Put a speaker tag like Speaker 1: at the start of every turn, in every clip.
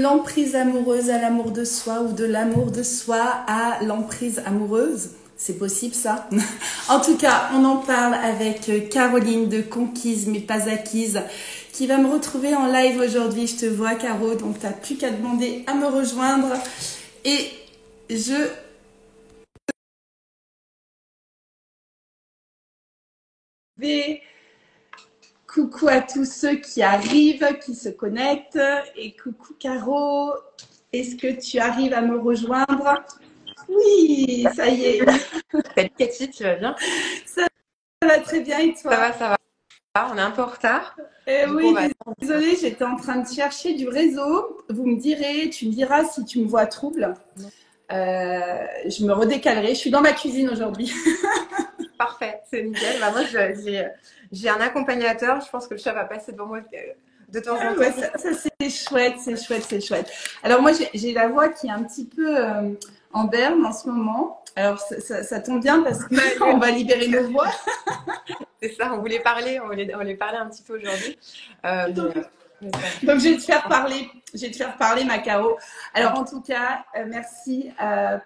Speaker 1: l'emprise amoureuse à l'amour de soi ou de l'amour de soi à l'emprise amoureuse. C'est possible ça. En tout cas, on en parle avec Caroline de Conquise mais pas acquise qui va me retrouver en live aujourd'hui. Je te vois Caro, donc tu n'as plus qu'à demander à me rejoindre. Et je vais... Coucou à tous ceux qui arrivent, qui se connectent. Et coucou Caro, est-ce que tu arrives à me rejoindre? Oui, ça y est.
Speaker 2: Salut Cathy, tu vas bien?
Speaker 1: Ça va très bien et toi?
Speaker 2: Ça va. On est un peu en retard.
Speaker 1: Oui, désolée, j'étais en train de chercher du réseau. Vous me direz, tu me diras si tu me vois trouble. Je me redécalerai. Je suis dans ma cuisine aujourd'hui.
Speaker 2: Parfait, c'est nickel. Bah, moi, j'ai un accompagnateur. Je pense que le chat va passer devant moi de temps en temps.
Speaker 1: Ouais, ça c'est chouette, c'est chouette, c'est chouette. Alors moi, j'ai la voix qui est un petit peu en berne en ce moment. Alors ça tombe bien parce qu'on va libérer nos voix.
Speaker 2: C'est ça, on voulait parler un petit peu aujourd'hui.
Speaker 1: Donc je vais te faire parler, ma Caro. Alors en tout cas, merci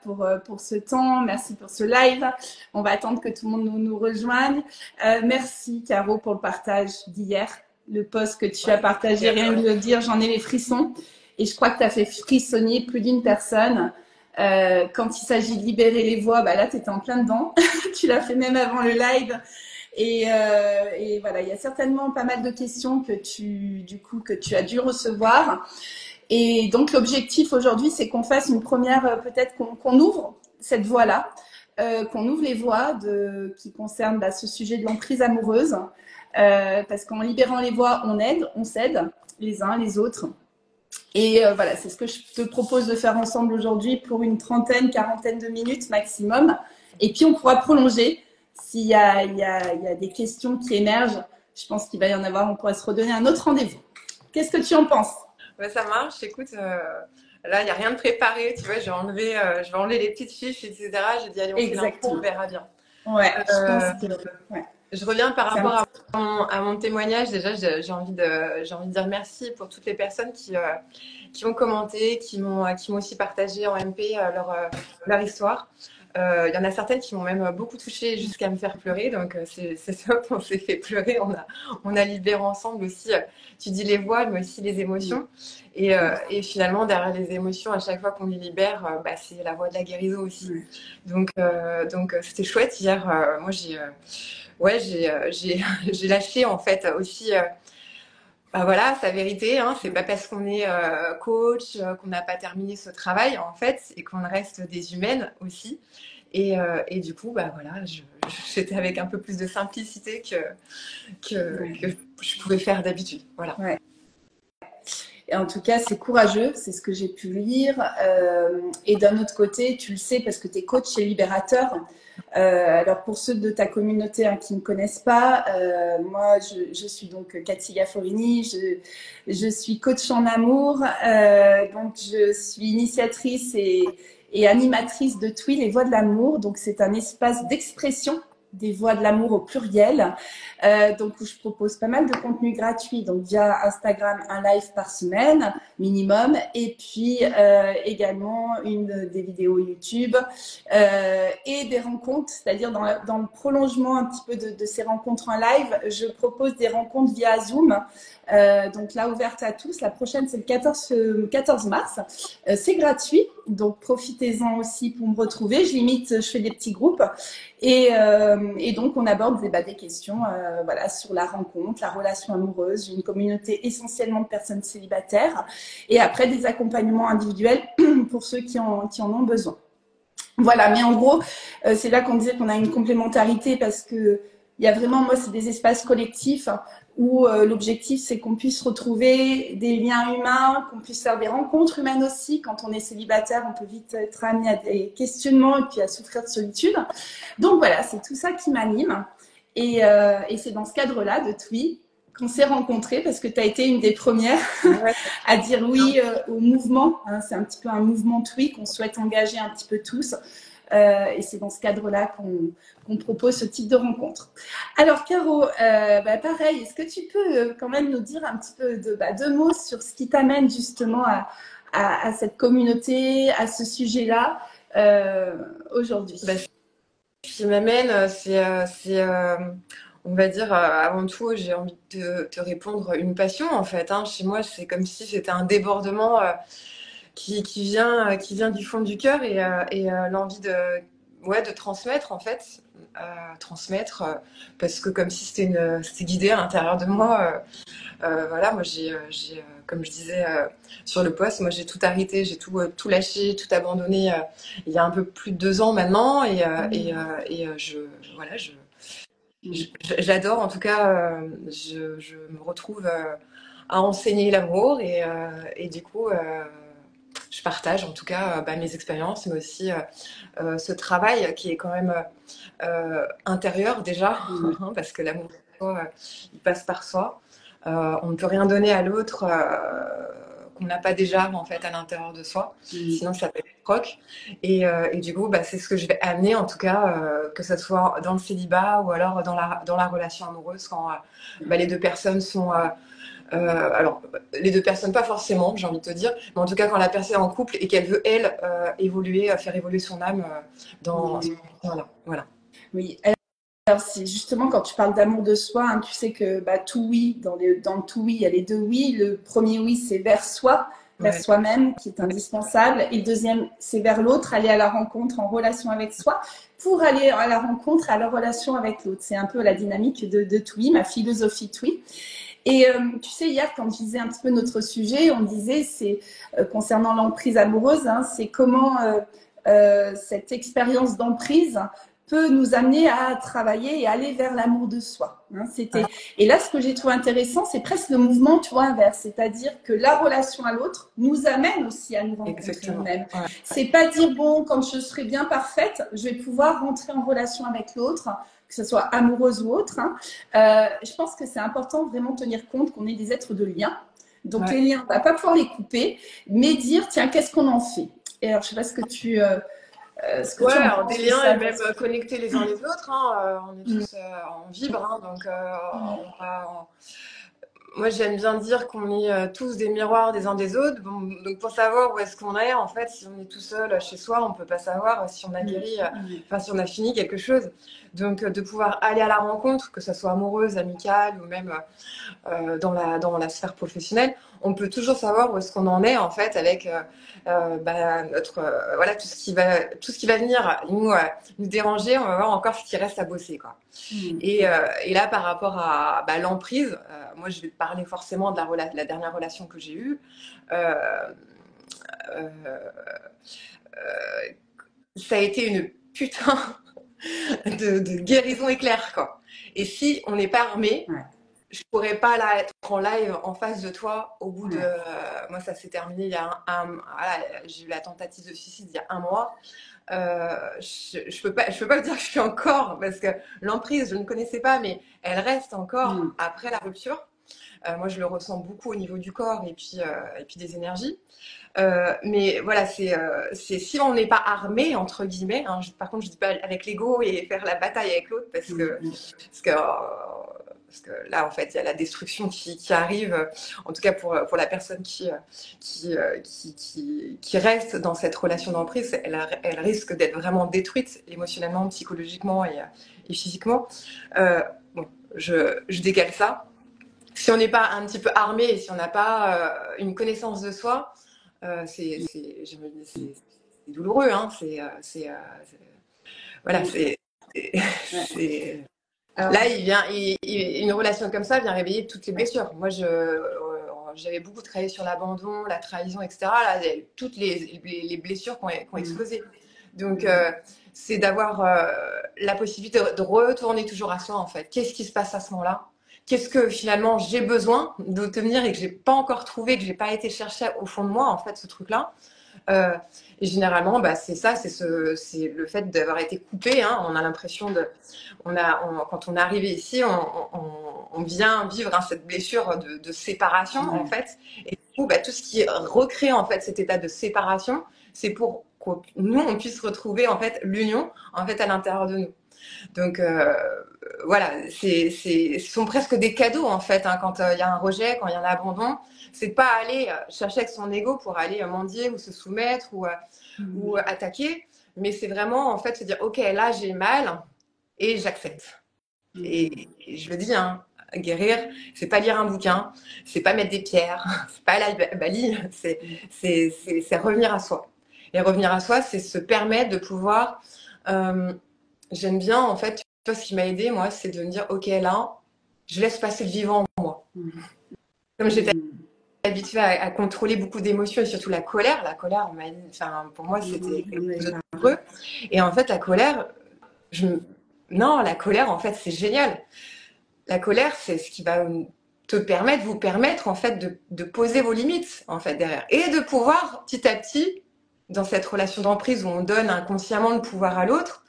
Speaker 1: pour ce temps, merci pour ce live. On va attendre que tout le monde nous rejoigne. Merci Caro pour le partage d'hier, le post que tu as partagé, rien de le dire, j'en ai les frissons. Et je crois que tu as fait frissonner plus d'une personne. Quand il s'agit de libérer les voix, bah là tu étais en plein dedans. Tu l'as fait même avant le live. Et voilà, il y a certainement pas mal de questions que tu as dû recevoir. Et donc l'objectif aujourd'hui, c'est qu'on fasse une première, peut-être qu'on ouvre cette voie-là, qu'on ouvre les voies qui concernent ce sujet de l'emprise amoureuse, parce qu'en libérant les voies, on aide, on s'aide les uns les autres. Et voilà, c'est ce que je te propose de faire ensemble aujourd'hui pour une trentaine, quarantaine de minutes maximum. Et puis on pourra prolonger. S'il y a des questions qui émergent, je pense qu'il va y en avoir, on pourra se redonner un autre rendez-vous. Qu'est-ce que tu en penses?
Speaker 2: Ça marche, écoute, là, il n'y a rien de préparé, tu vois, je vais enlever les petites fiches, etc. J'ai dit, allez, on fait l'info, on verra bien.
Speaker 1: Ouais, je pense que... Ouais.
Speaker 2: Je reviens par rapport à mon témoignage. Déjà, j'ai envie de dire merci pour toutes les personnes qui ont commenté, qui m'ont aussi partagé en MP leur histoire. Il y en a certaines qui m'ont même beaucoup touchée jusqu'à me faire pleurer, donc c'est top, on s'est fait pleurer, on a libéré ensemble aussi, tu dis les voix, mais aussi les émotions, et finalement derrière les émotions, à chaque fois qu'on les libère, c'est la voie de la guérison aussi. Donc c'était chouette hier, moi j'ai lâché en fait aussi voilà, sa vérité, hein, c'est pas parce qu'on est coach, qu'on n'a pas terminé ce travail, en fait, et qu'on reste des humaines aussi. Et du coup, voilà, j'étais avec un peu plus de simplicité que je pouvais faire d'habitude. Voilà.
Speaker 1: Ouais. Et en tout cas, c'est courageux, c'est ce que j'ai pu lire. Et d'un autre côté, tu le sais parce que tu es coach et libérateur. Alors pour ceux de ta communauté qui ne me connaissent pas, moi je suis donc Cathy Gafforini, je suis coach en amour, donc je suis initiatrice et animatrice de TWI, les voix de l'amour. Donc c'est un espace d'expression des voix de l'amour au pluriel, donc où je propose pas mal de contenu gratuit, donc via Instagram, un live par semaine minimum, et puis également des vidéos YouTube et des rencontres, c'est-à-dire dans le prolongement un petit peu de ces rencontres en live, je propose des rencontres via Zoom, donc là ouverte à tous. La prochaine c'est le 14 mars, c'est gratuit, donc profitez-en aussi pour me retrouver. Je fais des petits groupes et donc on aborde des questions voilà, sur la rencontre, la relation amoureuse. J'ai une communauté essentiellement de personnes célibataires et après des accompagnements individuels pour ceux qui en ont besoin. Voilà, mais en gros, c'est là qu'on disait qu'on a une complémentarité parce que il y a vraiment, moi, c'est des espaces collectifs où l'objectif, c'est qu'on puisse retrouver des liens humains, qu'on puisse faire des rencontres humaines aussi. Quand on est célibataire, on peut vite être amené à des questionnements et puis à souffrir de solitude. Donc voilà, c'est tout ça qui m'anime. Et c'est dans ce cadre-là de TWI qu'on s'est rencontrés parce que tu as été une des premières à dire oui au mouvement. Hein, c'est un petit peu un mouvement TWI qu'on souhaite engager un petit peu tous. Et c'est dans ce cadre-là qu'on propose ce type de rencontre. Alors Caro, pareil, est-ce que tu peux quand même nous dire un petit peu deux mots sur ce qui t'amène justement à cette communauté, à ce sujet-là aujourd'hui?
Speaker 2: Ce qui m'amène, on va dire, avant tout, j'ai envie de te répondre une passion en fait. Hein. Chez moi, c'est comme si c'était un débordement qui vient du fond du cœur et l'envie de transmettre en fait. Transmettre, parce que comme si c'était guidé à l'intérieur de moi. Voilà, moi comme je disais sur le poste, moi j'ai tout arrêté, j'ai tout lâché, tout abandonné il y a un peu plus de 2 ans maintenant voilà, j'adore en tout cas, je me retrouve à enseigner l'amour et du coup je partage en tout cas mes expériences, mais aussi ce travail qui est quand même intérieur déjà, parce que l'amour il passe par soi. On ne peut rien donner à l'autre qu'on n'a pas déjà en fait à l'intérieur de soi, sinon ça peut être proc. Et du coup, c'est ce que je vais amener en tout cas, que ce soit dans le célibat ou alors dans la relation amoureuse quand les deux personnes sont alors, les deux personnes, pas forcément, j'ai envie de te dire, mais en tout cas, quand la personne est en couple et qu'elle veut, elle, évoluer, faire évoluer son âme dans. Voilà.
Speaker 1: Oui. Alors, c'est justement quand tu parles d'amour de soi, hein, tu sais que tout oui, dans le tout oui, il y a les deux oui. Le premier oui, c'est vers soi, vers soi-même, qui est indispensable. Et le deuxième, c'est vers l'autre, aller à la rencontre en relation avec soi, pour aller à la rencontre, à la relation avec l'autre. C'est un peu la dynamique de TWI, ma philosophie TWI. Et tu sais, hier, quand je disais un petit peu notre sujet, on disait, c'est concernant l'emprise amoureuse, hein, c'est comment cette expérience d'emprise peut nous amener à travailler et aller vers l'amour de soi. Hein, et là, ce que j'ai trouvé intéressant, c'est presque le mouvement, tu vois, inverse. C'est-à-dire que la relation à l'autre nous amène aussi à nous rencontrer nous-mêmes. Ouais. C'est pas dire, bon, quand je serai bien parfaite, je vais pouvoir rentrer en relation avec l'autre, que ce soit amoureuse ou autre. Hein. Je pense que c'est important vraiment de tenir compte qu'on est des êtres de lien. Donc les liens, on ne va pas pouvoir les couper, mais dire, tiens, qu'est-ce qu'on en fait? Et alors, je ne sais pas ce que tu...
Speaker 2: alors des liens et même connectés les uns les autres. Hein, on est tous, on vibre, hein, donc moi j'aime bien dire qu'on est tous des miroirs des uns des autres. Bon, donc pour savoir où est-ce qu'on est, en fait, si on est tout seul chez soi, on peut pas savoir si on a guéri, si on a fini quelque chose. Donc de pouvoir aller à la rencontre, que ça soit amoureuse, amicale ou même dans la sphère professionnelle, on peut toujours savoir où est-ce qu'on en est en fait avec notre voilà tout ce qui va venir nous déranger. On va voir encore ce qui reste à bosser quoi. Et là par rapport à l'emprise, moi je vais te parler forcément de la dernière relation que j'ai eue. Ça a été une putain de guérison éclair quoi. Et si on n'est pas armé, je pourrais pas là être en live en face de toi au bout de moi ça s'est terminé il y a voilà, j'ai eu la tentative de suicide il y a 1 mois. Je peux pas dire que je suis encore, parce que l'emprise je ne connaissais pas, mais elle reste encore après la rupture. Moi je le ressens beaucoup au niveau du corps et puis des énergies. Mais voilà, c'est si on n'est pas armé entre guillemets. Hein, par contre, je dis pas avec l'ego et faire la bataille avec l'autre parce que là, en fait, il y a la destruction qui arrive. En tout cas, pour la personne qui reste dans cette relation d'emprise, elle risque d'être vraiment détruite émotionnellement, psychologiquement et physiquement. Bon, je décale ça. Si on n'est pas un petit peu armé et si on n'a pas une connaissance de soi, c'est douloureux, hein. Voilà, là, une relation comme ça vient réveiller toutes les blessures. Moi, j'avais beaucoup travaillé sur l'abandon, la trahison, etc. Là, toutes les blessures qui ont explosé. Donc, c'est d'avoir la possibilité de retourner toujours à soi, en fait. Qu'est-ce qui se passe à ce moment-là? Qu'est-ce que finalement j'ai besoin d'obtenir et que j'ai pas encore trouvé, que j'ai pas été chercher au fond de moi, en fait, ce truc-là. Et généralement, c'est ça, c'est le fait d'avoir été coupé. Hein, on a l'impression quand on est arrivé ici, on vient vivre cette blessure de séparation en fait. Et du coup, tout ce qui recrée en fait cet état de séparation, c'est pour que nous on puisse retrouver en fait l'union en fait à l'intérieur de nous. Donc voilà, ce sont presque des cadeaux en fait, hein, quand il y a un rejet, quand il y a un abandon. C'est de pas aller chercher avec son ego pour aller mendier ou se soumettre ou attaquer, mais c'est vraiment en fait se dire ok, là j'ai mal et j'accepte. Et je le dis, hein, guérir, c'est pas lire un bouquin, c'est pas mettre des pierres, c'est pas aller à Bali, c'est revenir à soi. Et revenir à soi, c'est se permettre de pouvoir. J'aime bien, en fait, tu vois, ce qui m'a aidé, moi, c'est de me dire, ok, là, je laisse passer le vivant en moi. Comme j'étais habituée à contrôler beaucoup d'émotions et surtout la colère, on m'a dit, enfin, pour moi, c'était quelque chose de douloureux. Et en fait, la colère, non, la colère, en fait, c'est génial. La colère, c'est ce qui va vous permettre en fait de poser vos limites en fait derrière et de pouvoir petit à petit dans cette relation d'emprise où on donne inconsciemment le pouvoir à l'autre,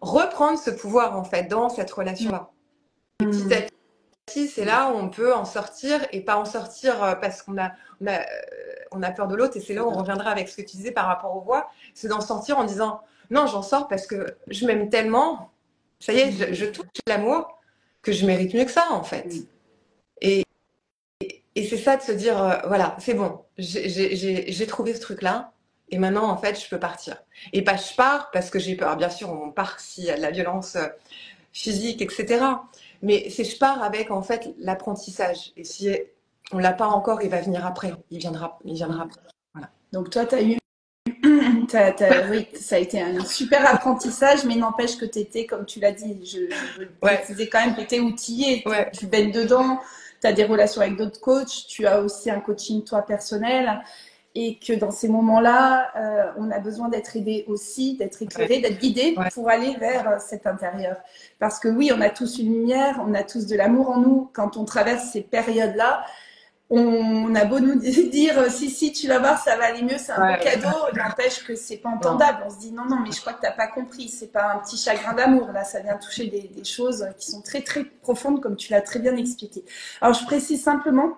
Speaker 2: reprendre ce pouvoir en fait dans cette relation-là. Et petit à petit, c'est là où on peut en sortir et pas en sortir parce on a peur de l'autre et c'est là où on reviendra avec ce que tu disais par rapport aux voix, c'est d'en sortir en disant non, j'en sors parce que je m'aime tellement, ça y est, je touche l'amour que je mérite mieux que ça en fait. Et c'est ça de se dire voilà, c'est bon, j'ai trouvé ce truc-là et maintenant en fait je peux partir. Et pas je pars parce que j'ai peur. Bien sûr, on part s'il y a de la violence physique, etc. Mais c'est je pars avec en fait l'apprentissage. Et si on l'a pas encore, il va venir après. Il viendra après. Voilà.
Speaker 1: Donc toi, tu as eu oui, ça a été un super apprentissage, mais n'empêche que tu étais, comme tu l'as dit, je précisais quand même que tu étais outillée, tu baignes dedans, tu as des relations avec d'autres coachs, tu as aussi un coaching toi personnel, et que dans ces moments-là, on a besoin d'être aidé aussi, d'être éclairé, d'être guidé pour aller vers cet intérieur. Parce que oui, on a tous une lumière, on a tous de l'amour en nous quand on traverse ces périodes-là. On a beau nous dire si tu vas voir ça va aller mieux, c'est un beau cadeau, n'empêche que c'est pas entendable. On se dit non mais je crois que t'as pas compris, c'est pas un petit chagrin d'amour, là ça vient toucher des choses qui sont très très profondes comme tu l'as très bien expliqué. Alors je précise simplement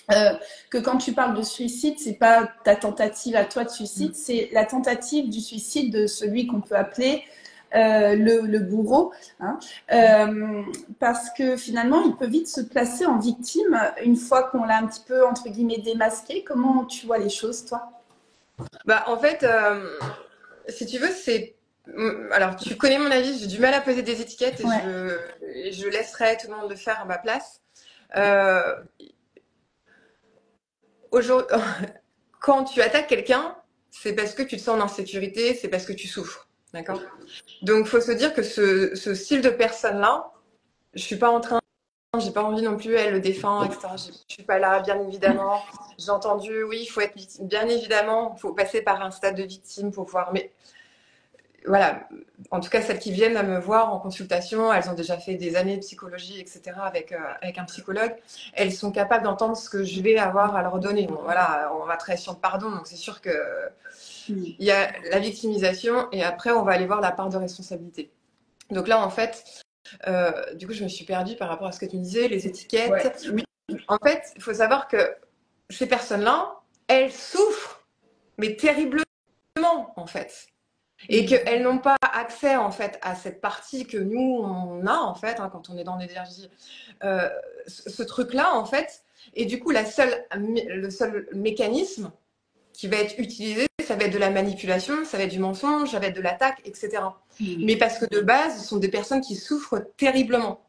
Speaker 1: que quand tu parles de suicide, c'est pas ta tentative à toi de suicide, c'est la tentative du suicide de celui qu'on peut appeler le bourreau, hein, parce que finalement, il peut vite se placer en victime une fois qu'on l'a un petit peu, entre guillemets, démasqué. Comment tu vois les choses, toi?
Speaker 2: Bah, en fait, si tu veux, c'est... Alors, tu connais mon avis, j'ai du mal à poser des étiquettes et je laisserai tout le monde le faire à ma place. Quand tu attaques quelqu'un, c'est parce que tu te sens en insécurité, c'est parce que tu souffres. D'accord? Donc, il faut se dire que ce style de personne-là, je suis pas en train, j'ai pas envie non plus, elle le défend, etc. Je suis pas là, bien évidemment. J'ai entendu, oui, il faut être victime. Bien évidemment, il faut passer par un stade de victime pour pouvoir. Mais voilà, en tout cas, celles qui viennent à me voir en consultation, elles ont déjà fait des années de psychologie, etc., avec un psychologue. Elles sont capables d'entendre ce que je vais avoir à leur donner. Bon, voilà, on va travailler sur le pardon, donc c'est sûr que il y a la victimisation et après, on va aller voir la part de responsabilité. Donc là, en fait, du coup, je me suis perdue par rapport à ce que tu me disais, les étiquettes. Oui. En fait, il faut savoir que ces personnes-là, elles souffrent, mais terriblement, en fait. Et qu'elles n'ont pas accès, en fait, à cette partie que nous, on a, en fait, hein, quand on est dans l'énergie. Ce truc-là, en fait, et du coup, le seul mécanisme qui va être utilisé, ça va être de la manipulation, ça va être du mensonge, ça va être de l'attaque, etc. Mais parce que de base, ce sont des personnes qui souffrent terriblement.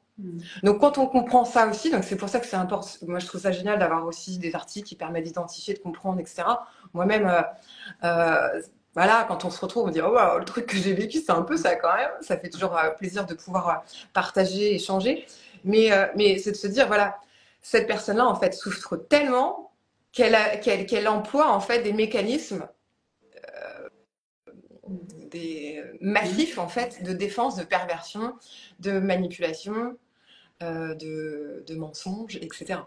Speaker 2: Donc quand on comprend ça aussi, donc c'est pour ça que c'est important. Moi, je trouve ça génial d'avoir aussi des articles qui permettent d'identifier, de comprendre, etc. Moi-même, voilà, quand on se retrouve, on dit oh wow, le truc que j'ai vécu, c'est un peu ça quand même. Ça fait toujours plaisir de pouvoir partager, échanger. Mais c'est de se dire voilà, cette personne-là en fait souffre tellement qu'elle emploie en fait des mécanismes des massifs en fait de défense, de perversion, de manipulation, de mensonges, etc.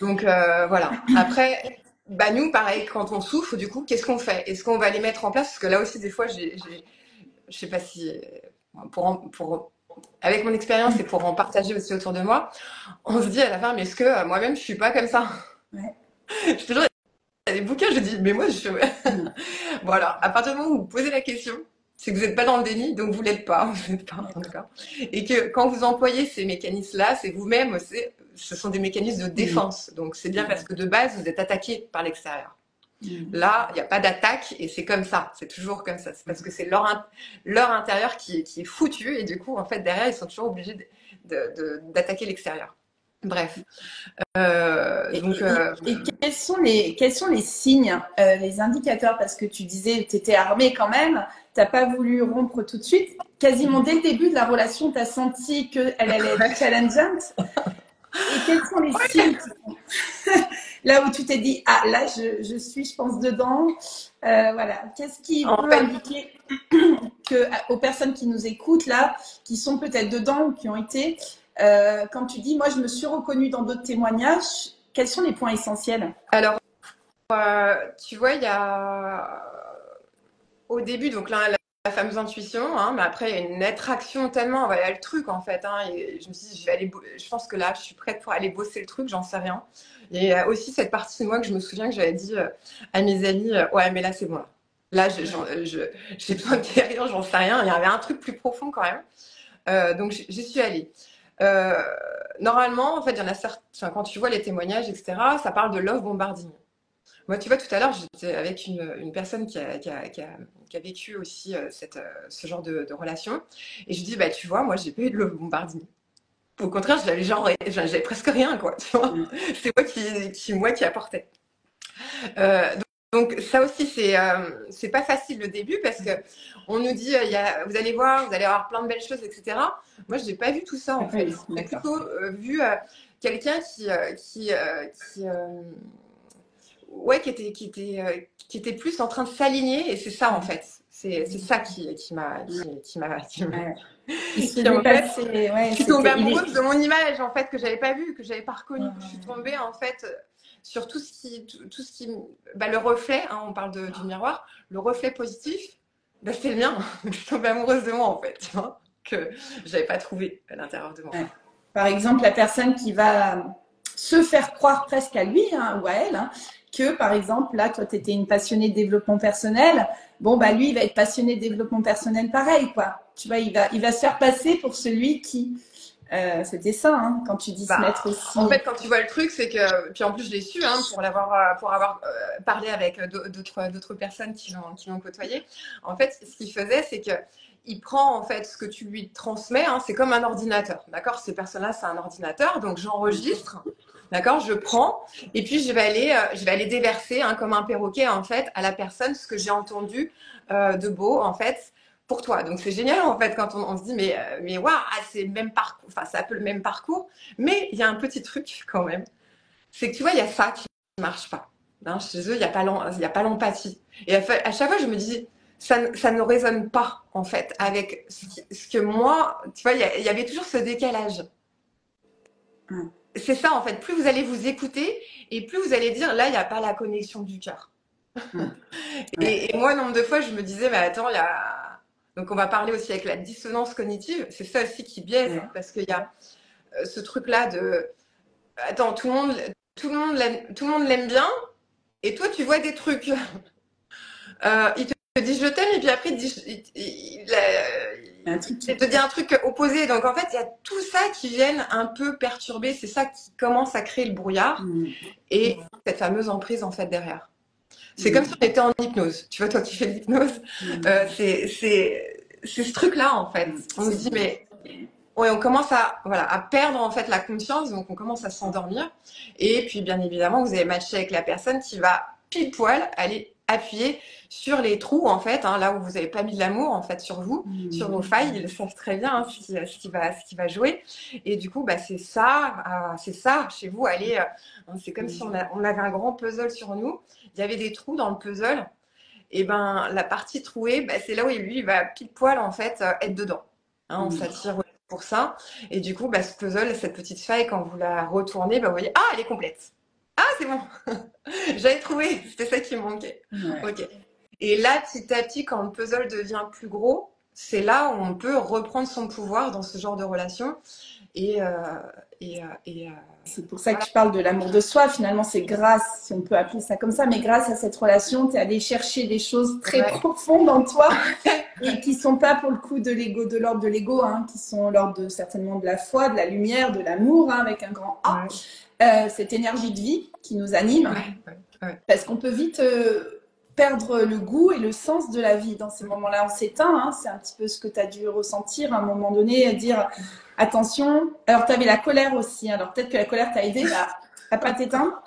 Speaker 2: Donc voilà. Après, bah nous pareil, quand on souffre, du coup, qu'est-ce qu'on fait? Est-ce qu'on va les mettre en place? Parce que là aussi, des fois, je sais pas si avec mon expérience et pour en partager aussi autour de moi, on se dit à la fin, mais est-ce que moi-même je suis pas comme ça? Je te jure, il y a des bouquins, je dis, mais moi je suis. Bon alors, à partir du moment où vous posez la question, c'est que vous n'êtes pas dans le déni, donc vous l'êtes pas, vous n'êtes pas, d'accord. Et que quand vous employez ces mécanismes-là, c'est vous-même, ce sont des mécanismes de défense. Donc c'est bien parce que de base, vous êtes attaqué par l'extérieur. Là, il n'y a pas d'attaque et c'est comme ça, c'est toujours comme ça. C'est parce que c'est leur intérieur qui est foutu et du coup, en fait, derrière, ils sont toujours obligés d'attaquer l'extérieur. Bref.
Speaker 1: Et quels sont les signes, les indicateurs? Parce que tu disais que tu étais armée quand même, tu n'as pas voulu rompre tout de suite. Quasiment dès le début de la relation, tu as senti qu'elle allait être challengeante. Et quels sont les signes là où tu t'es dit, ah là, je suis, je pense, dedans. Voilà. Qu'est-ce qui peut indiquer aux personnes qui nous écoutent là, qui sont peut-être dedans ou qui ont été, quand tu dis, moi, je me suis reconnue dans d'autres témoignages, quels sont les points essentiels?
Speaker 2: Alors, tu vois, il y a au début, donc là, la fameuse intuition, hein, mais après, il y a une attraction tellement, voilà, le truc en fait. Hein, et je me suis dit, je pense que là, je suis prête pour aller bosser le truc, j'en sais rien. Et aussi cette partie de moi que je me souviens que j'avais dit à mes amis, ouais, mais là, c'est bon. Là, j'ai besoin de guérir, j'en sais rien. Il y avait un truc plus profond quand même. Donc, j'y suis allée. Normalement, en fait, il y en a certains, quand tu vois les témoignages, etc., ça parle de love bombarding. Moi, tu vois, tout à l'heure, j'étais avec une personne qui a vécu aussi ce genre de relation. Et je dis, bah, tu vois, moi, j'ai pas eu de love bombarding. Au contraire, j'avais presque rien, quoi. Tu vois, c'est moi qui apportais. Donc ça aussi, c'est pas facile le début parce que on nous dit, vous allez voir, vous allez avoir plein de belles choses, etc. Moi, j'ai pas vu tout ça, en fait. J'ai plutôt vu quelqu'un ouais, qui était plus en train de s'aligner, et c'est ça en fait. C'est ça qui m'a
Speaker 1: qui
Speaker 2: je suis tombée amoureuse de mon image en fait que j'avais pas vue, que j'avais pas reconnue. Je suis tombée en fait sur tout ce qui bah, le reflet, hein, on parle du miroir, le reflet positif, bah, c'est le mien. Je suis tombée amoureuse de moi en fait, tu vois, que j'avais pas trouvé à l'intérieur de moi.
Speaker 1: Ouais. Par exemple, la personne qui va se faire croire presque à lui, hein, ou à elle, hein, que par exemple, là, toi, tu étais une passionnée de développement personnel. Bon, bah, lui, il va être passionné de développement personnel pareil, quoi. Tu vois, il va se faire passer pour celui qui. C'était ça, hein, quand tu dis se mettre aussi.
Speaker 2: En fait, quand tu vois le truc, c'est que. Puis en plus, je l'ai su, hein, pour avoir parlé avec d'autres personnes qui l'ont côtoyé. En fait, ce qu'il faisait, c'est que. Il prend en fait ce que tu lui transmets, hein, c'est comme un ordinateur, d'accord? Ces personnes-là, c'est un ordinateur, donc j'enregistre, d'accord? Je prends et puis je vais aller déverser, hein, comme un perroquet en fait, à la personne ce que j'ai entendu de beau en fait pour toi. Donc c'est génial en fait quand on se dit mais waouh, c'est le même parcours, enfin c'est un peu le même parcours, mais il y a un petit truc quand même, c'est que tu vois il y a ça qui marche pas. Hein, chez eux il y a pas l'empathie. Et à chaque fois je me dis ça ne résonne pas, en fait, avec ce que moi, tu vois, il y avait toujours ce décalage. C'est ça, en fait. Plus vous allez vous écouter et plus vous allez dire, là, il n'y a pas la connexion du cœur. Et moi, nombre de fois, je me disais, mais attends, il y a. Donc, on va parler aussi avec la dissonance cognitive. C'est ça aussi qui biaise, hein, parce qu'il y a ce truc-là de. Attends, tout le monde l'aime bien, et toi, tu vois des trucs. Il te dit je t'aime et puis après il te dit un truc opposé. Donc en fait, il y a tout ça qui vient un peu perturber. C'est ça qui commence à créer le brouillard et cette fameuse emprise en fait derrière. C'est comme si on était en hypnose. Tu vois, toi qui fais de l'hypnose, c'est ce truc-là en fait. On se dit mais ouais, on commence à perdre en fait la conscience, donc on commence à s'endormir. Et puis bien évidemment, vous allez matcher avec la personne qui va pile poil aller appuyer sur les trous en fait, hein, là où vous n'avez pas mis de l'amour en fait sur vous, sur vos failles. Ils le savent très bien, hein, ce qui va jouer. Et du coup, bah, c'est ça chez vous. Allez, c'est comme si on avait un grand puzzle sur nous. Il y avait des trous dans le puzzle. Et ben la partie trouée, bah, c'est là où lui il va pile poil en fait être dedans. Hein, on s'attire pour ça. Et du coup, bah, ce puzzle, cette petite faille, quand vous la retournez, bah, vous voyez, ah, elle est complète. Ah, c'est bon. J'avais trouvé. C'était ça qui me manquait. Ouais. Ok. Et là, petit à petit, quand le puzzle devient plus gros, c'est là où on peut reprendre son pouvoir dans ce genre de relation. Et, euh, et
Speaker 1: c'est pour ça que
Speaker 2: voilà.
Speaker 1: tu parles de l'amour de soi. Finalement, c'est grâce, si on peut appeler ça comme ça, mais grâce à cette relation, tu es allé chercher des choses très
Speaker 2: Ouais.
Speaker 1: profondes en toi et qui sont pas pour le coup de l'ego, de l'ordre de l'ego, hein, qui sont l'ordre de certainement de la foi, de la lumière, de l'amour, hein, avec un grand A. Cette énergie de vie qui nous anime, parce qu'on peut vite perdre le goût et le sens de la vie dans ces moments-là. On s'éteint, hein, c'est un petit peu ce que tu as dû ressentir à un moment donné, à dire attention. Alors, tu avais la colère aussi, hein. Alors peut-être que la colère t'a aidé à pas t'éteindre.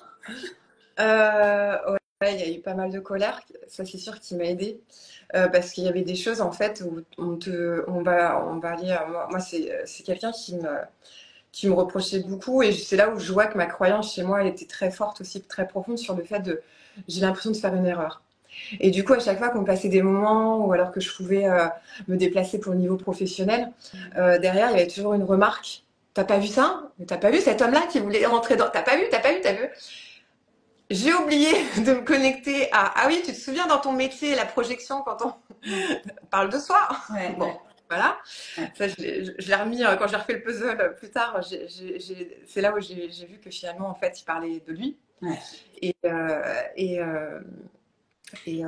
Speaker 2: Ouais, il y a eu pas mal de colère, ça c'est sûr qui m'a aidée. Parce qu'il y avait des choses en fait où on va aller. Moi c'est quelqu'un qui me reprochait beaucoup, et c'est là où je vois que ma croyance chez moi elle était très forte aussi, très profonde sur le fait de j'ai l'impression de faire une erreur. Et du coup, à chaque fois qu'on passait des moments, ou alors que je pouvais me déplacer pour le niveau professionnel, derrière, il y avait toujours une remarque. T'as pas vu ça? T'as pas vu cet homme-là qui voulait rentrer dans... T'as pas vu? T'as pas vu? T'as vu? J'ai oublié de me connecter à... Ah oui, tu te souviens dans ton métier, la projection, quand on parle de soi?
Speaker 1: Ouais,
Speaker 2: Bon,
Speaker 1: ouais.
Speaker 2: voilà.
Speaker 1: Ouais.
Speaker 2: Ça, je l'ai remis quand j'ai refait le puzzle plus tard. C'est là où j'ai vu que finalement, en fait, il parlait de lui.
Speaker 1: Ouais.
Speaker 2: Et, et, et,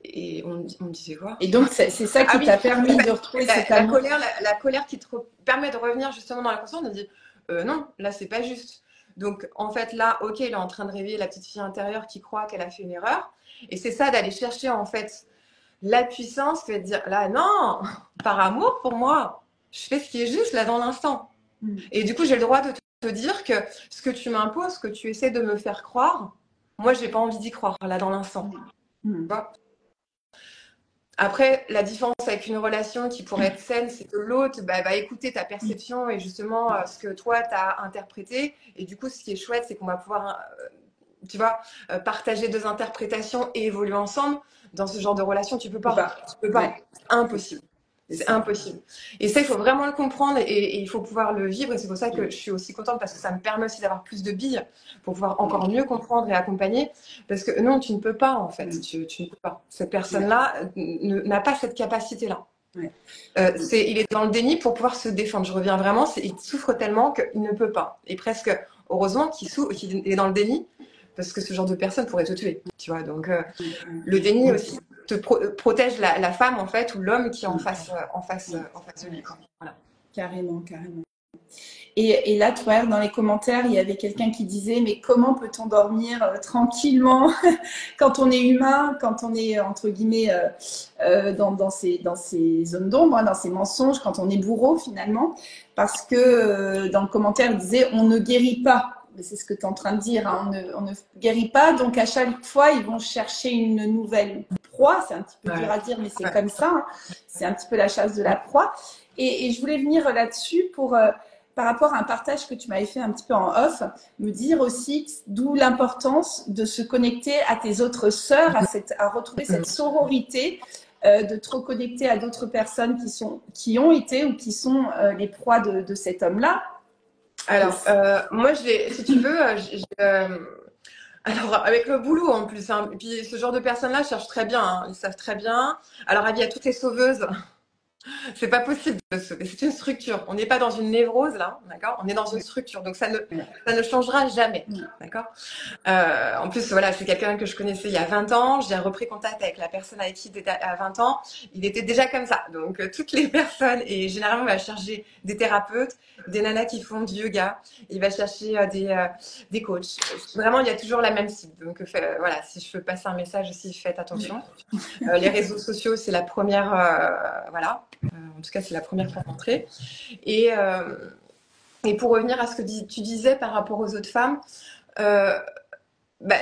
Speaker 2: et on me disait quoi?
Speaker 1: Et donc, c'est ça
Speaker 2: Ah
Speaker 1: qui
Speaker 2: oui,
Speaker 1: t'a permis de retrouver cet
Speaker 2: la
Speaker 1: amour.
Speaker 2: colère, la colère qui te permet de revenir justement dans la conscience, on dit non, là c'est pas juste. Donc en fait là, ok, il est en train de réveiller la petite fille intérieure qui croit qu'elle a fait une erreur, et c'est ça d'aller chercher en fait la puissance qui va te dire là non, par amour pour moi, je fais ce qui est juste là dans l'instant. Et du coup j'ai le droit de te dire que ce que tu m'imposes, ce que tu essaies de me faire croire, moi j'ai pas envie d'y croire là dans l'instant. Tu vois. Après, la différence avec une relation qui pourrait être saine, c'est que l'autre va écouter ta perception et justement ce que toi, tu as interprété. Et du coup, ce qui est chouette, c'est qu'on va pouvoir, tu vois, partager deux interprétations et évoluer ensemble. Dans ce genre de relation, tu peux pas. Tu peux pas.
Speaker 1: Ouais.
Speaker 2: Impossible. C'est impossible. Et ça, il faut vraiment le comprendre et il faut pouvoir le vivre. Et c'est pour ça que je suis aussi contente, parce que ça me permet aussi d'avoir plus de billes pour pouvoir encore mieux comprendre et accompagner. Parce que non, tu ne peux pas, en fait. Tu ne peux pas. Cette personne-là n'a pas cette capacité-là.
Speaker 1: Ouais.
Speaker 2: Il est dans le déni pour pouvoir se défendre. Je reviens vraiment, il souffre tellement qu'il ne peut pas. Et presque, heureusement qu'il est dans le déni, parce que ce genre de personne pourrait te tuer. Tu vois, donc le déni aussi te protège la femme en fait, ou l'homme qui est en face de lui. Voilà.
Speaker 1: Carrément, carrément. Et là, toi, dans les commentaires, il y avait quelqu'un qui disait mais comment peut-on dormir tranquillement quand on est humain, quand on est entre guillemets dans ces zones d'ombre, hein, dans ces mensonges, quand on est bourreau finalement, parce que dans le commentaire, il disait on ne guérit pas. C'est ce que tu es en train de dire, hein, on ne guérit pas, donc à chaque fois, ils vont chercher une nouvelle proie. C'est un petit peu dur à dire, mais c'est comme ça. Hein. C'est un petit peu la chasse de la proie. Et je voulais venir là-dessus pour, par rapport à un partage que tu m'avais fait un petit peu en off, me dire aussi d'où l'importance de se connecter à tes autres sœurs, à retrouver cette sororité, de te reconnecter à d'autres personnes qui ont été ou qui sont les proies de cet homme-là.
Speaker 2: Alors, moi, si tu veux, alors, avec le boulot en plus, hein, et puis ce genre de personnes-là cherchent très bien, hein, ils savent très bien. Alors, avis à toutes les sauveuses, c'est pas possible de sauver, c'est une structure. On n'est pas dans une névrose là, d'accord? On est dans une structure, donc ça ne changera jamais, d'accord? En plus, voilà, c'est quelqu'un que je connaissais il y a 20 ans. J'ai repris contact avec la personne avec qui il était à 20 ans. Il était déjà comme ça. Donc, toutes les personnes, et généralement, il va chercher des thérapeutes, des nanas qui font du yoga. Il va chercher des coachs. Vraiment, il y a toujours la même cible. Donc, voilà, si je peux passer un message aussi, faites attention. Les réseaux sociaux, c'est la première, voilà. En tout cas, c'est la première pour rentrer. Et pour revenir à ce que tu disais par rapport aux autres femmes,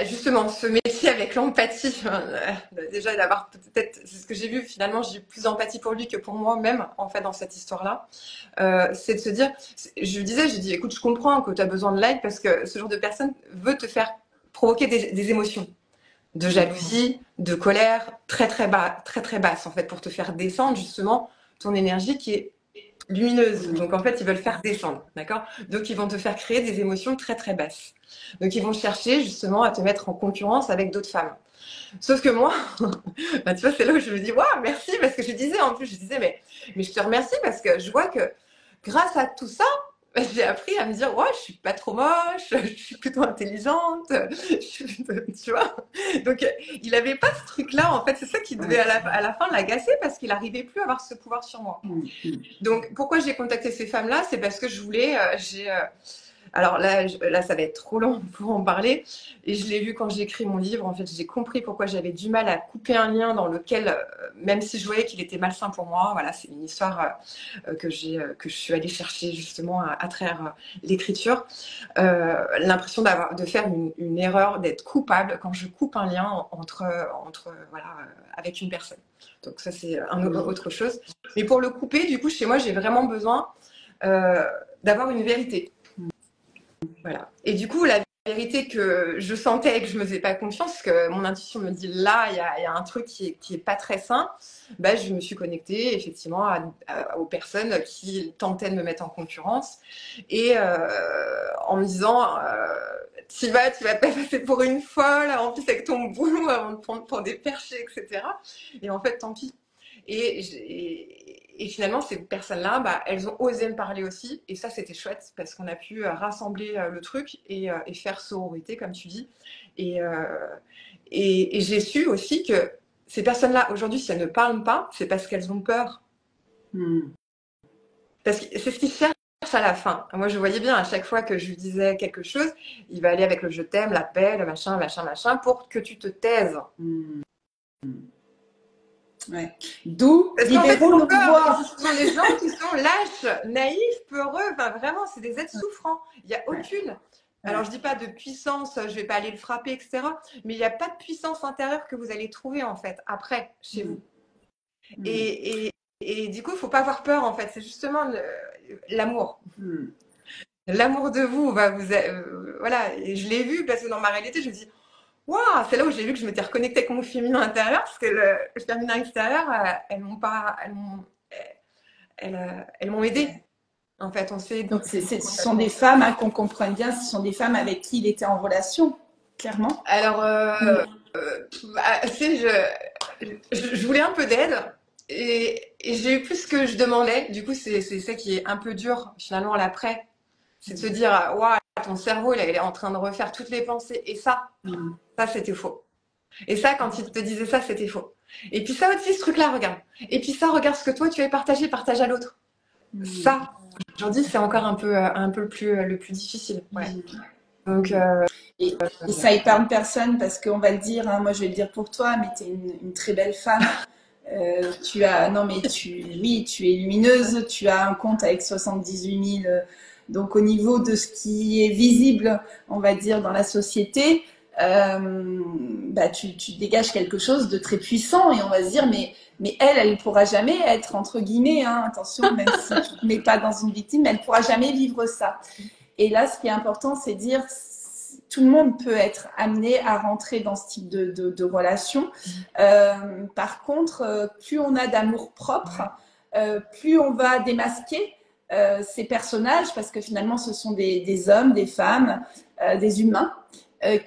Speaker 2: justement, ce métier avec l'empathie, déjà d'avoir peut-être, c'est ce que j'ai vu finalement, j'ai eu plus d'empathie pour lui que pour moi-même, en fait, dans cette histoire-là. C'est de se dire, j'ai dit, écoute, je comprends que tu as besoin de l'aide parce que ce genre de personne veut te faire provoquer des émotions, de jalousie, de colère, très très bas, très très basse, en fait, pour te faire descendre justement ton énergie qui est lumineuse. Donc en fait, ils veulent faire descendre, d'accord? Donc ils vont te faire créer des émotions très très basses. Donc ils vont chercher justement à te mettre en concurrence avec d'autres femmes. Sauf que moi, bah, tu vois, c'est là où je me dis, waouh, merci, parce que je disais, en plus, je disais, mais je te remercie parce que je vois que grâce à tout ça, bah, j'ai appris à me dire, ouais, je suis pas trop moche, je suis plutôt intelligente, je suis plutôt- tu vois. Donc, il avait pas ce truc-là, en fait, c'est ça qui devait à la fin l'agacer parce qu'il arrivait plus à avoir ce pouvoir sur moi. Donc, pourquoi j'ai contacté ces femmes-là? C'est parce que je voulais, alors là, là, ça va être trop long pour en parler. Et je l'ai vu quand j'ai écrit mon livre. En fait, j'ai compris pourquoi j'avais du mal à couper un lien dans lequel, même si je voyais qu'il était malsain pour moi, voilà, c'est une histoire que je suis allée chercher justement à travers l'écriture. L'impression de faire une erreur, d'être coupable quand je coupe un lien voilà, avec une personne. Donc ça, c'est autre chose. Mais pour le couper, du coup, chez moi, j'ai vraiment besoin d'avoir une vérité. Voilà. Et du coup, la vérité que je sentais et que je me faisais pas confiance, que mon intuition me dit là, il y a un truc qui est pas très sain, bah, je me suis connectée effectivement aux personnes qui tentaient de me mettre en concurrence et en me disant tu vas pas passer pour une folle, en plus avec ton boulot avant de prendre pour des perchés, etc. Et en fait, tant pis. Et finalement, ces personnes-là, bah, elles ont osé me parler aussi. Et ça, c'était chouette parce qu'on a pu rassembler le truc et faire sororité, comme tu dis. Et, euh, et j'ai su aussi que ces personnes-là, aujourd'hui, si elles ne parlent pas, c'est parce qu'elles ont peur. Parce que c'est ce qu'ils cherchent à la fin. Moi, je voyais bien à chaque fois que je lui disais quelque chose, il va aller avec le je t'aime, l'appel, machin, machin, machin, pour que tu te taises.
Speaker 1: Ouais. D'où
Speaker 2: Parce qu'en fait,
Speaker 1: libérons nos pouvoirs.
Speaker 2: ce sont des gens qui sont lâches, naïfs, peureux. Enfin, vraiment, c'est des êtres souffrants. Il n'y a aucune. Alors, je dis pas de puissance, je vais pas aller le frapper, etc. Mais il n'y a pas de puissance intérieure que vous allez trouver, en fait, après, chez vous. Et du coup, il faut pas avoir peur, en fait. C'est justement l'amour. L'amour de vous va vous. Voilà. Et je l'ai vu parce que dans ma réalité, je me dis, waouh, c'est là où j'ai vu que je m'étais reconnectée avec mon féminin intérieur, parce que le féminin extérieur, elles m'ont pas, elles m'ont aidée. En fait, on sait.
Speaker 1: Donc, ce sont des femmes, hein, qu'on comprenne bien, ce sont des femmes avec qui il était en relation, clairement.
Speaker 2: Alors, je voulais un peu d'aide et j'ai eu plus que je demandais. Du coup, c'est ça qui est un peu dur finalement à l'après. C'est de se dire, waouh, ton cerveau, il est en train de refaire toutes les pensées. Et ça c'était faux. Et ça, quand il te disait ça, c'était faux. Et puis ça aussi, ce truc-là, regarde. Et puis ça, regarde ce que toi, tu avais partagé, partage à l'autre. Ça, j'en dis, c'est encore un peu le plus difficile. Ouais. Donc,
Speaker 1: et ça épargne personne parce qu'on va le dire, hein, moi je vais le dire pour toi, mais tu es une très belle femme. Oui, tu es lumineuse, tu as un compte avec 78 000. Donc au niveau de ce qui est visible, on va dire, dans la société, bah, tu dégages quelque chose de très puissant et on va se dire, mais elle ne pourra jamais être, entre guillemets, hein, attention, même si tu ne te mets pas dans une victime, elle ne pourra jamais vivre ça. Et là, ce qui est important, c'est de dire, tout le monde peut être amené à rentrer dans ce type de relation. Par contre, plus on a d'amour propre, plus on va démasquer ces personnages, parce que finalement, ce sont des hommes, des femmes, des humains,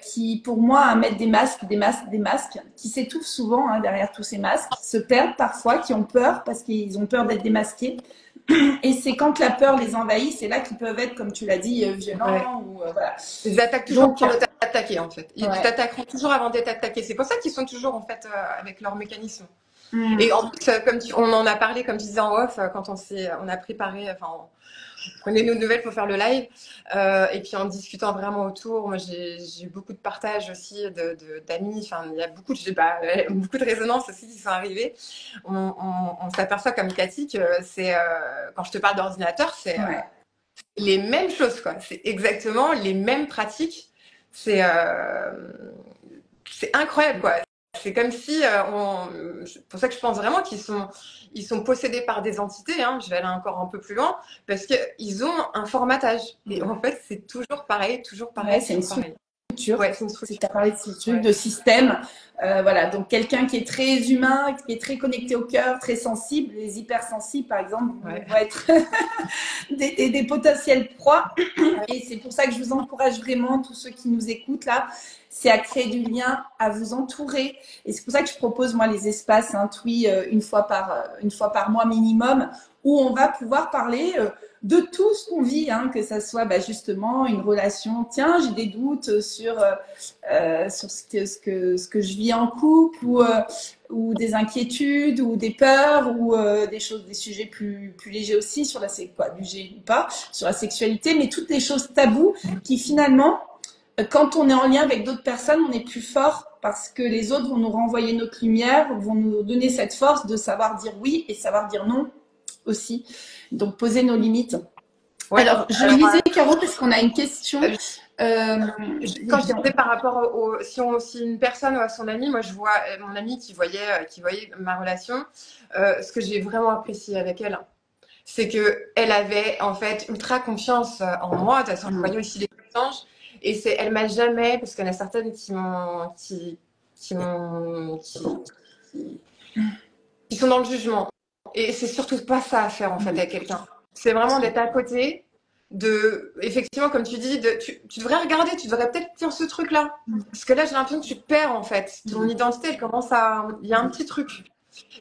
Speaker 1: qui, pour moi, mettent des masques, qui s'étouffent souvent, hein, derrière tous ces masques, qui se perdent parfois, qui ont peur parce qu'ils ont peur d'être démasqués. Et c'est quand la peur les envahit, c'est là qu'ils peuvent être, comme tu l'as dit, violents. Voilà.
Speaker 2: Ils attaquent toujours pour t'attaquer, en fait. Ils t'attaqueront toujours avant d'être attaqués. C'est pour ça qu'ils sont toujours, en fait, avec leur mécanisme. Et en plus, on en a parlé, comme tu disais en off, quand on a préparé, enfin, on prenait nos nouvelles pour faire le live. Et puis en discutant vraiment autour, moi j'ai eu beaucoup de partages aussi d'amis. Enfin, il y a beaucoup de résonances aussi qui sont arrivées. On s'aperçoit comme Cathy que c'est quand je te parle d'ordinateur, c'est les mêmes choses, quoi. C'est exactement les mêmes pratiques. C'est incroyable, quoi. C'est comme si, c'est pour ça que je pense vraiment qu'ils sont possédés par des entités, hein, je vais aller encore un peu plus loin, parce qu'ils ont un formatage. Et en fait, c'est toujours pareil,
Speaker 1: c'est une structure. Ouais, c'est une structure. Tu as parlé de structure, de système. Voilà, donc quelqu'un qui est très humain, qui est très connecté au cœur, très sensible, les hypersensibles, par exemple, vont être des potentiels proies. Et c'est pour ça que je vous encourage vraiment, tous ceux qui nous écoutent là, c'est à créer du lien, à vous entourer. Et c'est pour ça que je propose, moi, les espaces, hein, TWI, une fois par mois minimum, où on va pouvoir parler de tout ce qu'on vit, hein, que ça soit justement une relation. Tiens, j'ai des doutes sur ce que je vis en couple, ou des inquiétudes, ou des peurs, ou des sujets plus légers aussi sur léger ou pas, sur la sexualité, mais toutes les choses tabous qui finalement, quand on est en lien avec d'autres personnes, on est plus fort parce que les autres vont nous renvoyer notre lumière, vont nous donner cette force de savoir dire oui et savoir dire non aussi. Donc, poser nos limites. Ouais. Alors, je lisais, Caro, parce qu'on a une question.
Speaker 2: Quand je disais par rapport si une personne ou à son ami, moi je vois mon amie qui voyait ma relation, ce que j'ai vraiment apprécié avec elle, c'est qu'elle avait en fait ultra confiance en moi. De toute façon, je voyais aussi les échanges. Et elle m'a jamais, parce qu'il y en a certaines qui sont dans le jugement. Et c'est surtout pas ça à faire en fait avec quelqu'un. C'est vraiment d'être à côté, effectivement, comme tu dis, tu devrais regarder, tu devrais peut-être dire ce truc-là. Parce que là, j'ai l'impression que tu perds en fait. Ton identité, elle commence il y a un petit truc.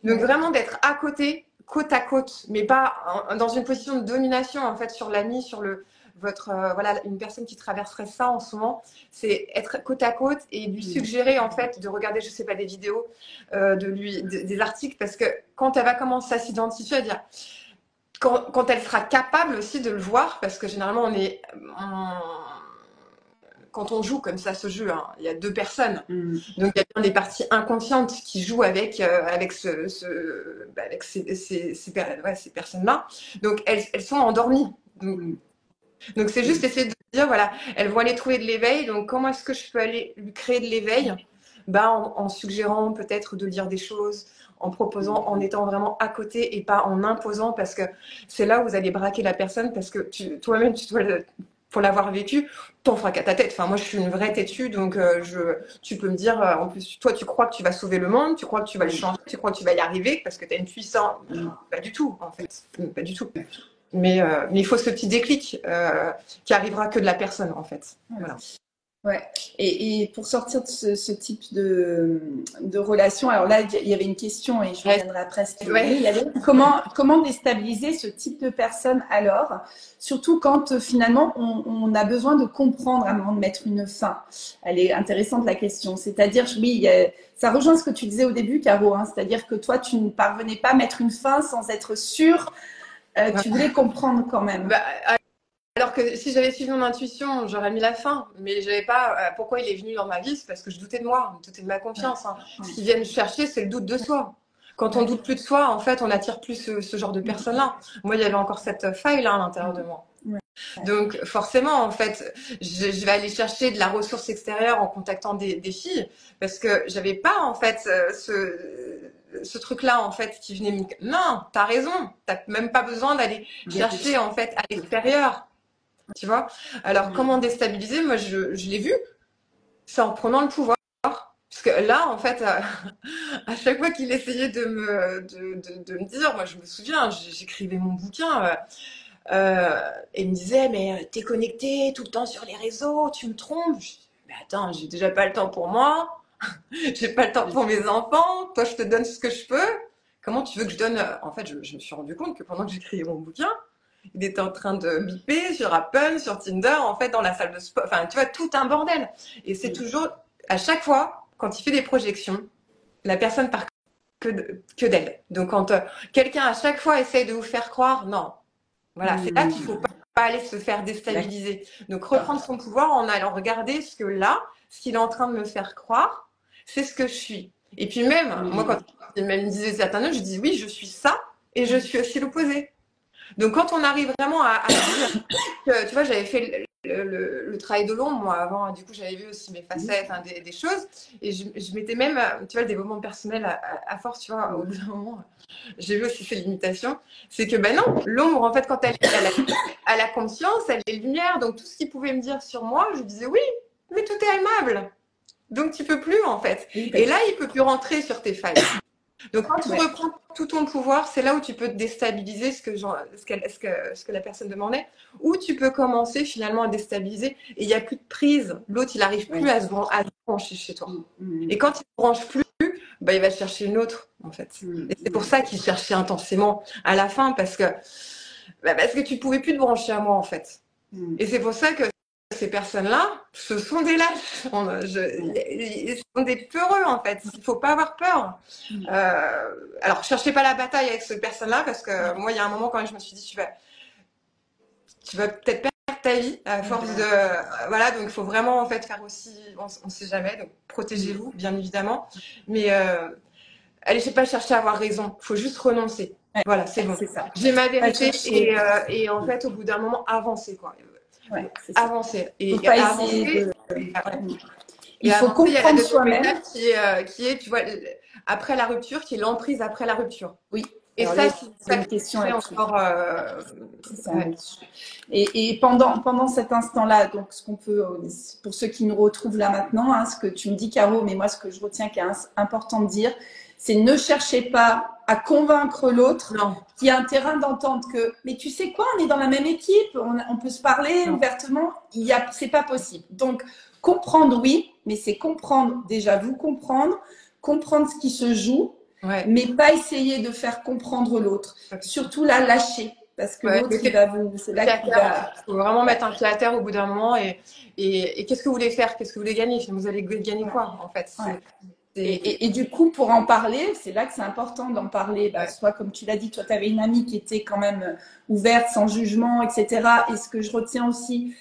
Speaker 2: Donc vraiment d'être à côté, côte à côte, mais pas dans une position de domination en fait sur l'ami, sur voilà, une personne qui traverserait ça en ce moment, c'est être côte à côte et lui suggérer en fait de regarder, je sais pas, des vidéos, des articles, parce que quand elle va commencer à s'identifier, à dire, quand elle sera capable aussi de le voir, parce que généralement quand on joue comme ça ce jeu, hein, il y a deux personnes. Donc il y a bien des parties inconscientes qui jouent avec ces personnes-là. Donc elles sont endormies. Donc c'est juste essayer de dire, voilà, elles vont aller trouver de l'éveil. Donc comment est-ce que je peux aller lui créer de l'éveil? En suggérant peut-être de lire des choses, en proposant, en étant vraiment à côté et pas en imposant, parce que c'est là où vous allez braquer la personne, parce que toi-même, pour l'avoir vécu, t'en feras qu'à ta tête. Enfin, moi, je suis une vraie têtue, donc tu peux me dire, en plus, toi, tu crois que tu vas sauver le monde, tu crois que tu vas le changer, tu crois que tu vas y arriver parce que tu as une puissance. Pas du tout, en fait. Pas du tout. Mais il faut ce petit déclic qui arrivera que de la personne, en fait. Voilà.
Speaker 1: Ouais. Et pour sortir de ce type de relation, alors là, il y avait une question et je reviendrai après. Il y avait comment déstabiliser ce type de personne alors, surtout quand finalement on a besoin de comprendre avant de mettre une fin. Elle est intéressante la question. C'est-à-dire, oui, ça rejoint ce que tu disais au début, Caro, hein, c'est-à-dire que toi, tu ne parvenais pas à mettre une fin sans être sûre. Tu voulais comprendre quand même.
Speaker 2: Alors que si j'avais suivi mon intuition, j'aurais mis la fin. Mais je n'avais pas pourquoi il est venu dans ma vie, c'est parce que je doutais de moi, je doutais de ma confiance. Hein. Ce qu'ils viennent chercher, c'est le doute de soi. Quand on doute plus de soi, en fait, on n'attire plus ce genre de personnes-là. Moi, il y avait encore cette faille-là à l'intérieur de moi. Donc forcément, en fait, je vais aller chercher de la ressource extérieure en contactant des filles, parce que j'avais pas en fait ce truc-là en fait qui venait me... Non, t'as raison, t'as même pas besoin d'aller chercher en fait à l'extérieur, tu vois. Alors comment déstabiliser? Moi, je l'ai vu, c'est en prenant le pouvoir. Parce que là, en fait, à chaque fois qu'il essayait de me dire, moi je me souviens, j'écrivais mon bouquin. Et il me disait, mais t'es connecté tout le temps sur les réseaux, tu me trompes. Je dis, mais attends, j'ai déjà pas le temps pour moi, j'ai pas le temps pour mes enfants, toi je te donne ce que je peux. Comment tu veux que je donne? En fait, je me suis rendu compte que pendant que j'écrivais mon bouquin, il était en train de biper sur Apple, sur Tinder, en fait, dans la salle de sport. Enfin, tu vois, tout un bordel. Et c'est toujours, à chaque fois, quand il fait des projections, la personne part que d'elle. Donc, quand quelqu'un à chaque fois essaye de vous faire croire, non. Voilà, c'est là qu'il ne faut pas aller se faire déstabiliser. Donc, reprendre son pouvoir en allant regarder ce qu'il est en train de me faire croire, c'est ce que je suis. Et puis même, moi, quand il me disait certains autres, je dis oui, je suis ça et je suis aussi l'opposé. Donc, quand on arrive vraiment à dire que, tu vois, j'avais fait le travail de l'ombre, moi, avant, du coup, j'avais vu aussi mes facettes, enfin, des choses, et je m'étais même, tu vois, le développement personnel à force, tu vois, au bout d'un moment, j'ai vu aussi ces limitations, c'est que, ben non, l'ombre, en fait, quand elle a la conscience, elle est lumière, donc tout ce qu'il pouvait me dire sur moi, je disais oui, mais tout est aimable, donc tu peux plus, en fait. Et là, il peut plus rentrer sur tes failles. Donc, quand tu
Speaker 1: Ouais.
Speaker 2: reprends tout ton pouvoir, c'est là où tu peux te déstabiliser ce que la personne demandait, ou tu peux commencer finalement à déstabiliser et il n'y a plus de prise. L'autre, il n'arrive plus
Speaker 1: Ouais.
Speaker 2: à se brancher chez toi.
Speaker 1: Mm.
Speaker 2: Et quand il ne se branche plus, bah, il va chercher une autre, en fait. Et c'est pour ça qu'il cherchait intensément à la fin, parce que tu ne pouvais plus te brancher à moi, en fait. Et c'est pour ça que ces personnes-là, ce sont des lâches. Ils sont des peureux, en fait. Il ne faut pas avoir peur. Alors, cherchez pas la bataille avec cette personne-là, parce que moi, il y a un moment, quand même, je me suis dit, tu vas peut-être perdre ta vie à force de... Voilà, donc il faut vraiment, en fait, faire aussi... On ne sait jamais, donc protégez-vous, bien évidemment. Mais allez, je sais pas chercher à avoir raison. Il faut juste renoncer.
Speaker 1: Ouais.
Speaker 2: Voilà, c'est bon.
Speaker 1: Ça.
Speaker 2: J'ai ma vérité
Speaker 1: chercher.
Speaker 2: et en fait, au bout d'un moment, avancer, quoi.
Speaker 1: Ouais, c'est ça.
Speaker 2: Avancer.
Speaker 1: Faut
Speaker 2: Et
Speaker 1: pas essayer
Speaker 2: avancer,
Speaker 1: de.
Speaker 2: et
Speaker 1: Il faut
Speaker 2: avancer, il y a la
Speaker 1: comprendre
Speaker 2: deuxième
Speaker 1: soi-même.
Speaker 2: étape qui est, tu vois, après la rupture, qui est l'emprise après la rupture.
Speaker 1: Oui.
Speaker 2: Et
Speaker 1: Alors
Speaker 2: ça,
Speaker 1: là,
Speaker 2: c'est
Speaker 1: c'est
Speaker 2: ça
Speaker 1: une
Speaker 2: qui
Speaker 1: question
Speaker 2: fait
Speaker 1: là-dessus.
Speaker 2: encore.
Speaker 1: Ça, et pendant cet instant-là, donc ce qu'on peut, pour ceux qui nous retrouvent là maintenant, hein, ce que tu me dis, Caro, mais moi ce que je retiens qui est important de dire, c'est ne cherchez pas à convaincre l'autre qui a un terrain d'entente que, mais tu sais quoi, on est dans la même équipe, on peut se parler ouvertement, c'est pas possible. Donc comprendre, oui, mais c'est comprendre déjà, vous comprendre ce qui se joue. Ouais. Mais pas essayer de faire comprendre l'autre. Surtout la lâcher. Parce que l'autre, il va vous. C'est là qu'il va.
Speaker 2: Il faut vraiment mettre un pied à terre au bout d'un moment. Et qu'est-ce que vous voulez faire? Qu'est-ce que vous voulez gagner? Vous allez gagner quoi, en fait?
Speaker 1: Et du coup, pour en parler, c'est là que c'est important d'en parler. Bah, soit, comme tu l'as dit, toi, tu avais une amie qui était quand même ouverte, sans jugement, etc. Et ce que je retiens aussi,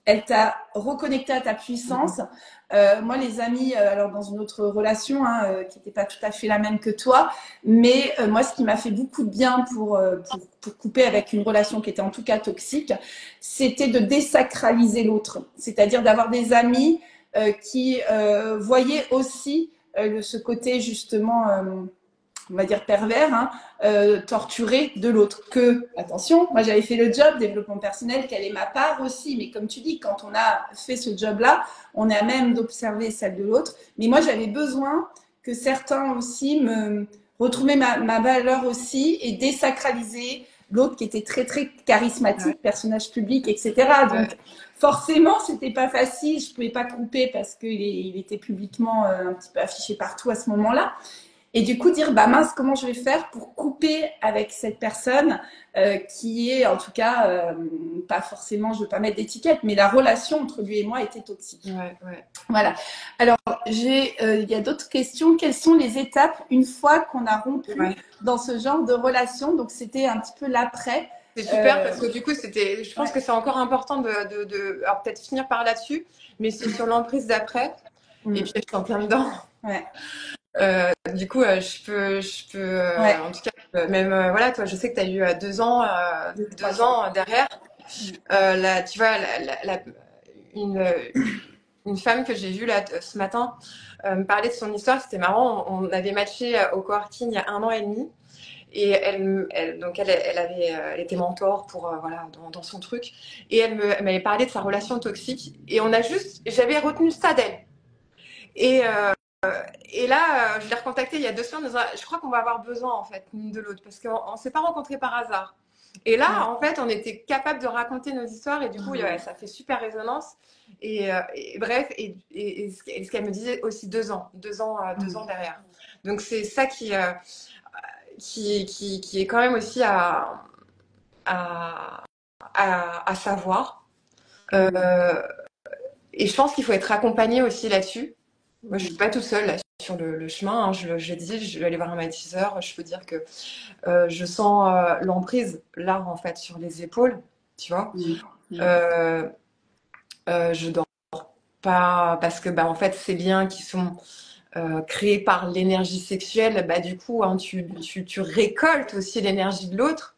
Speaker 1: elle t'a reconnecté à ta puissance. Moi, les amis, alors dans une autre relation qui n'était pas tout à fait la même que toi, mais moi, ce qui m'a fait beaucoup de bien pour couper avec une relation qui était en tout cas toxique, c'était de désacraliser l'autre. C'est-à-dire d'avoir des amis qui voyaient aussi ce côté justement... on va dire pervers, torturé de l'autre. Que, attention, moi j'avais fait le job développement personnel, quelle est ma part aussi, mais comme tu dis, quand on a fait ce job-là, on est à même d'observer celle de l'autre. Mais moi j'avais besoin que certains aussi me retrouvaient ma valeur aussi et désacraliser l'autre qui était très très charismatique, personnage public, etc. Donc forcément c'était pas facile, je pouvais pas couper parce qu'il était publiquement un petit peu affiché partout à ce moment-là. Et du coup, dire, bah mince, comment je vais faire pour couper avec cette personne qui est, en tout cas, pas forcément, je ne veux pas mettre d'étiquette, mais la relation entre lui et moi était toxique. Voilà. Alors, il y a d'autres questions. Quelles sont les étapes une fois qu'on a rompu dans ce genre de relation? Donc, c'était un petit peu l'après.
Speaker 2: C'est super parce que du coup, je pense que c'est encore important alors peut-être finir par là-dessus, mais c'est sur l'emprise d'après. Et puis, je suis en plein dedans. Du coup, je peux en tout cas, même, voilà, toi, je sais que tu as eu 2 ans, 2 ans derrière. Là, tu vois, une femme que j'ai vue là ce matin me parler de son histoire, c'était marrant. On avait matché au coworking il y a 1 an et demi. Et elle était mentor pour voilà dans son truc. Et elle m'avait parlé de sa relation toxique. Et j'avais retenu ça d'elle. Et là, je l'ai recontactée il y a 2 semaines. Je crois qu'on va avoir besoin en fait l'une de l'autre parce qu'on ne s'est pas rencontrés par hasard. Et là, en fait, on était capable de raconter nos histoires et du coup, ça fait super résonance. Et bref, et ce qu'elle me disait aussi 2 ans, 2 ans derrière. Donc c'est ça qui est quand même aussi à savoir. Et je pense qu'il faut être accompagné aussi là-dessus. Moi, je ne suis pas toute seule là, sur le chemin. Hein. Je disais, je vais aller voir un magnétiseur. Je peux dire que je sens l'emprise là, en fait, sur les épaules. Tu vois. Je dors pas parce que, en fait, ces liens qui sont créés par l'énergie sexuelle, du coup, hein, tu récoltes aussi l'énergie de l'autre.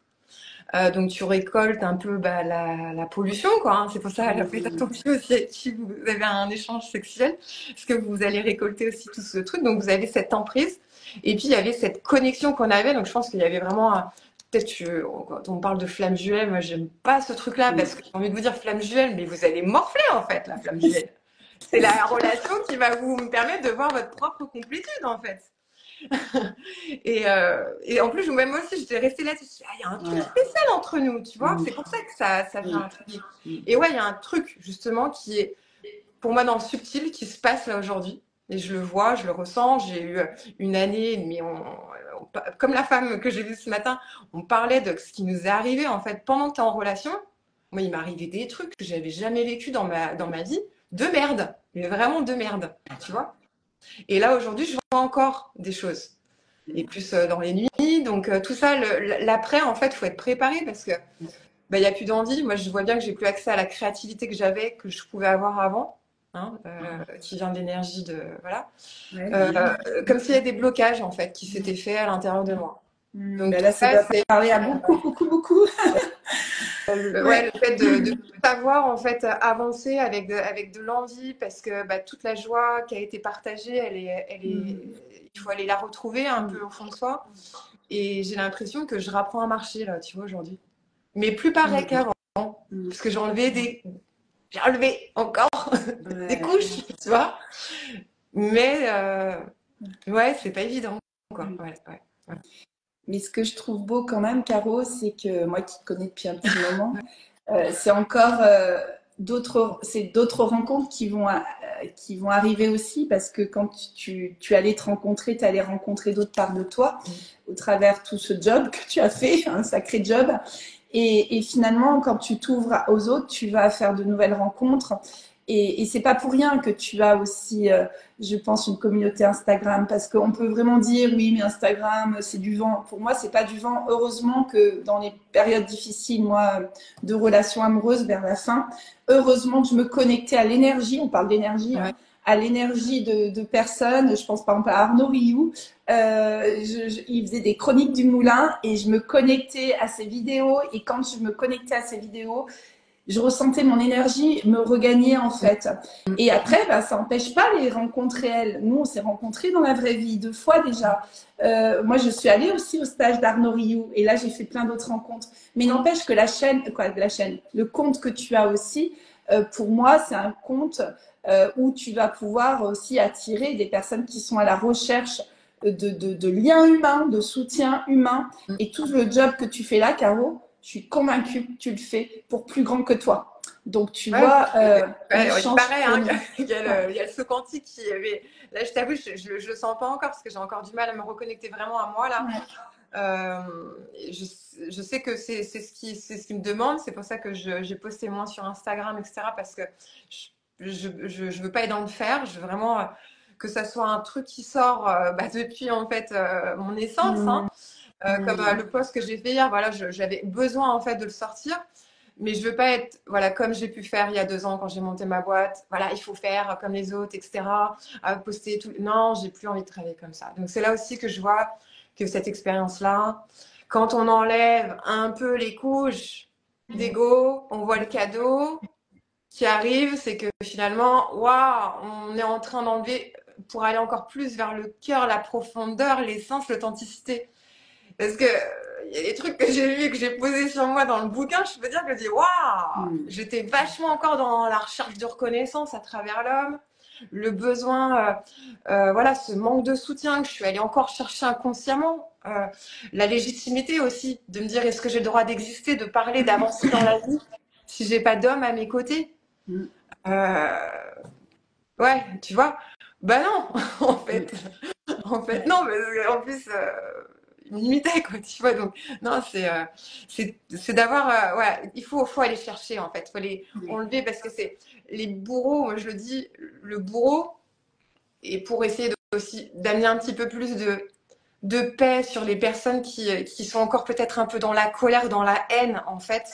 Speaker 2: Donc tu récoltes un peu la pollution, quoi. Hein. C'est pour ça qu'elle fait attention aussi si vous avez un échange sexuel, parce que vous allez récolter aussi tout ce truc. Donc vous avez cette emprise. Et puis il y avait cette connexion qu'on avait. Donc je pense qu'il y avait vraiment peut-être quand on parle de flamme jumelle, moi j'aime pas ce truc-là parce que j'ai envie de vous dire flamme jumelle, mais vous allez morfler en fait la flamme jumelle. C'est la relation qui va vous permettre de voir votre propre complétude en fait. Et en plus, même moi aussi, j'étais restée là-dessus. Ah, il y a un truc spécial entre nous, tu vois. C'est pour ça que ça fait un truc. Et ouais, il y a un truc, justement, qui est, pour moi, dans le subtil, qui se passe là aujourd'hui. Et je le vois, je le ressens. J'ai eu une année, mais comme la femme que j'ai vue ce matin, on parlait de ce qui nous est arrivé, en fait, pendant que tu es en relation. Moi, il m'est arrivé des trucs que j'avais jamais vécu dans ma vie. De merde. Mais vraiment de merde, tu vois. Et là, aujourd'hui, je vois encore des choses. Et plus dans les nuits. Donc, tout ça, l'après, en fait, il faut être préparé parce que bah, y a plus d'envie. Moi, je vois bien que j'ai plus accès à la créativité que j'avais, que je pouvais avoir avant, hein, qui vient de l'énergie de... Voilà. Comme s'il y a des blocages, en fait, qui s'étaient faits à l'intérieur de moi.
Speaker 1: Donc, là, ça doit parler à beaucoup.
Speaker 2: Ouais, le fait de savoir en fait avancer avec de l'envie parce que bah, toute la joie qui a été partagée, il faut aller la retrouver un peu au fond de soi. Et j'ai l'impression que je rapprends à marcher là, tu vois, aujourd'hui. Mais plus pareil qu'avant, parce que j'ai enlevé encore des couches, tu vois. Mais ouais, c'est pas évident, quoi. Ouais.
Speaker 1: Mais ce que je trouve beau quand même, Caro, c'est que moi qui te connais depuis un petit moment, c'est encore d'autres rencontres qui vont arriver aussi parce que quand tu allais te rencontrer, tu allais rencontrer d'autres parts de toi au travers tout ce job que tu as fait, un sacré job. Et finalement, quand tu t'ouvres aux autres, tu vas faire de nouvelles rencontres. Et c'est pas pour rien que tu as aussi, je pense, une communauté Instagram, parce qu'on peut vraiment dire oui, mais Instagram, c'est du vent. Pour moi, c'est pas du vent. Heureusement que dans les périodes difficiles, moi, de relations amoureuses vers la fin, heureusement que je me connectais à l'énergie. On parle d'énergie, hein, à l'énergie de personnes. Je pense par exemple à Arnaud Rioux. Il faisait des chroniques du moulin et je me connectais à ses vidéos. Et quand je me connectais à ses vidéos, je ressentais mon énergie me regagner en fait. Et après, bah, ça n'empêche pas les rencontres réelles. Nous, on s'est rencontrés dans la vraie vie 2 fois déjà. Moi, je suis allée aussi au stage d'Arnaud Rioux et là, j'ai fait plein d'autres rencontres. Mais n'empêche que le compte que tu as aussi, pour moi, c'est un compte où tu vas pouvoir aussi attirer des personnes qui sont à la recherche de liens humains, de soutien humain. Et tout le job que tu fais là, Caro, je suis convaincue que tu le fais pour plus grand que toi. Donc, tu vois,
Speaker 2: il paraît hein, qu'il y a le saut quantique qui avait. Là, je t'avoue, je le sens pas encore parce que j'ai encore du mal à me reconnecter vraiment à moi là. Je sais que c'est ce qui me demande. C'est pour ça que j'ai posté moins sur Instagram, etc. Parce que je veux pas être dans le faire. Je veux vraiment que ça soit un truc qui sort depuis en fait mon essence. Hein. Comme le post que j'ai fait hier, voilà, j'avais besoin en fait de le sortir, mais je veux pas être voilà comme j'ai pu faire il y a 2 ans quand j'ai monté ma boîte. Voilà, il faut faire comme les autres, etc. Poster tout. Non, j'ai plus envie de travailler comme ça. Donc c'est là aussi que je vois que cette expérience-là, quand on enlève un peu les couches d'ego, on voit le cadeau qui arrive, c'est que finalement, waouh, on est en train d'enlever pour aller encore plus vers le cœur, la profondeur, l'essence, l'authenticité. Parce que il y a des trucs que j'ai vus, que j'ai posés sur moi dans le bouquin, je peux dire que je dis waouh, j'étais vachement encore dans la recherche de reconnaissance à travers l'homme, le besoin, voilà, ce manque de soutien que je suis allée encore chercher inconsciemment, la légitimité aussi de me dire est-ce que j'ai le droit d'exister, de parler, d'avancer dans la vie si j'ai pas d'homme à mes côtés. Ouais, tu vois, bah non, en fait non, mais en plus. Il m'imitait quoi, tu vois, donc non, c'est d'avoir ouais, il faut aller chercher en fait, il faut les enlever parce que c'est les bourreaux, moi je le dis, le bourreau, et pour essayer aussi d'amener un petit peu plus de paix sur les personnes qui sont encore peut-être un peu dans la colère, dans la haine en fait,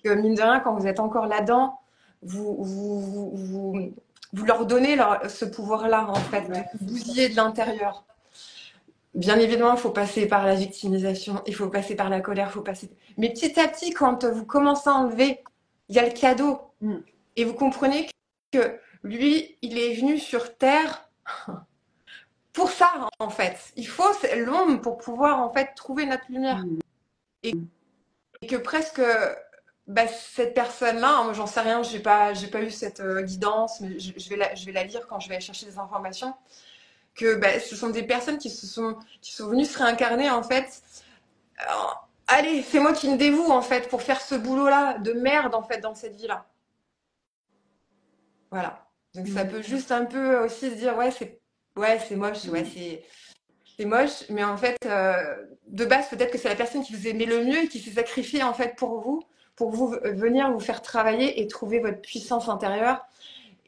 Speaker 2: que mine de rien quand vous êtes encore là-dedans, vous leur donnez ce pouvoir-là en fait, de vous bousiller de l'intérieur. Bien évidemment, il faut passer par la victimisation, il faut passer par la colère, il faut passer. Mais petit à petit, quand vous commencez à enlever, il y a le cadeau. Et vous comprenez que lui, il est venu sur Terre pour ça, en fait. Il faut l'ombre pour pouvoir, en fait, trouver notre lumière. Et que presque, cette personne-là, moi, j'en sais rien, j'ai pas eu cette guidance, mais je vais la lire quand je vais aller chercher des informations. que bah, ce sont des personnes qui sont venues se réincarner en fait. Alors, allez, c'est moi qui me dévoue en fait pour faire ce boulot-là de merde en fait dans cette vie-là. Voilà. Donc ça peut juste un peu aussi se dire ouais c'est moche, ouais c'est moche, mais en fait de base peut-être que c'est la personne qui vous aimait le mieux et qui s'est sacrifiée en fait pour vous venir vous faire travailler et trouver votre puissance intérieure.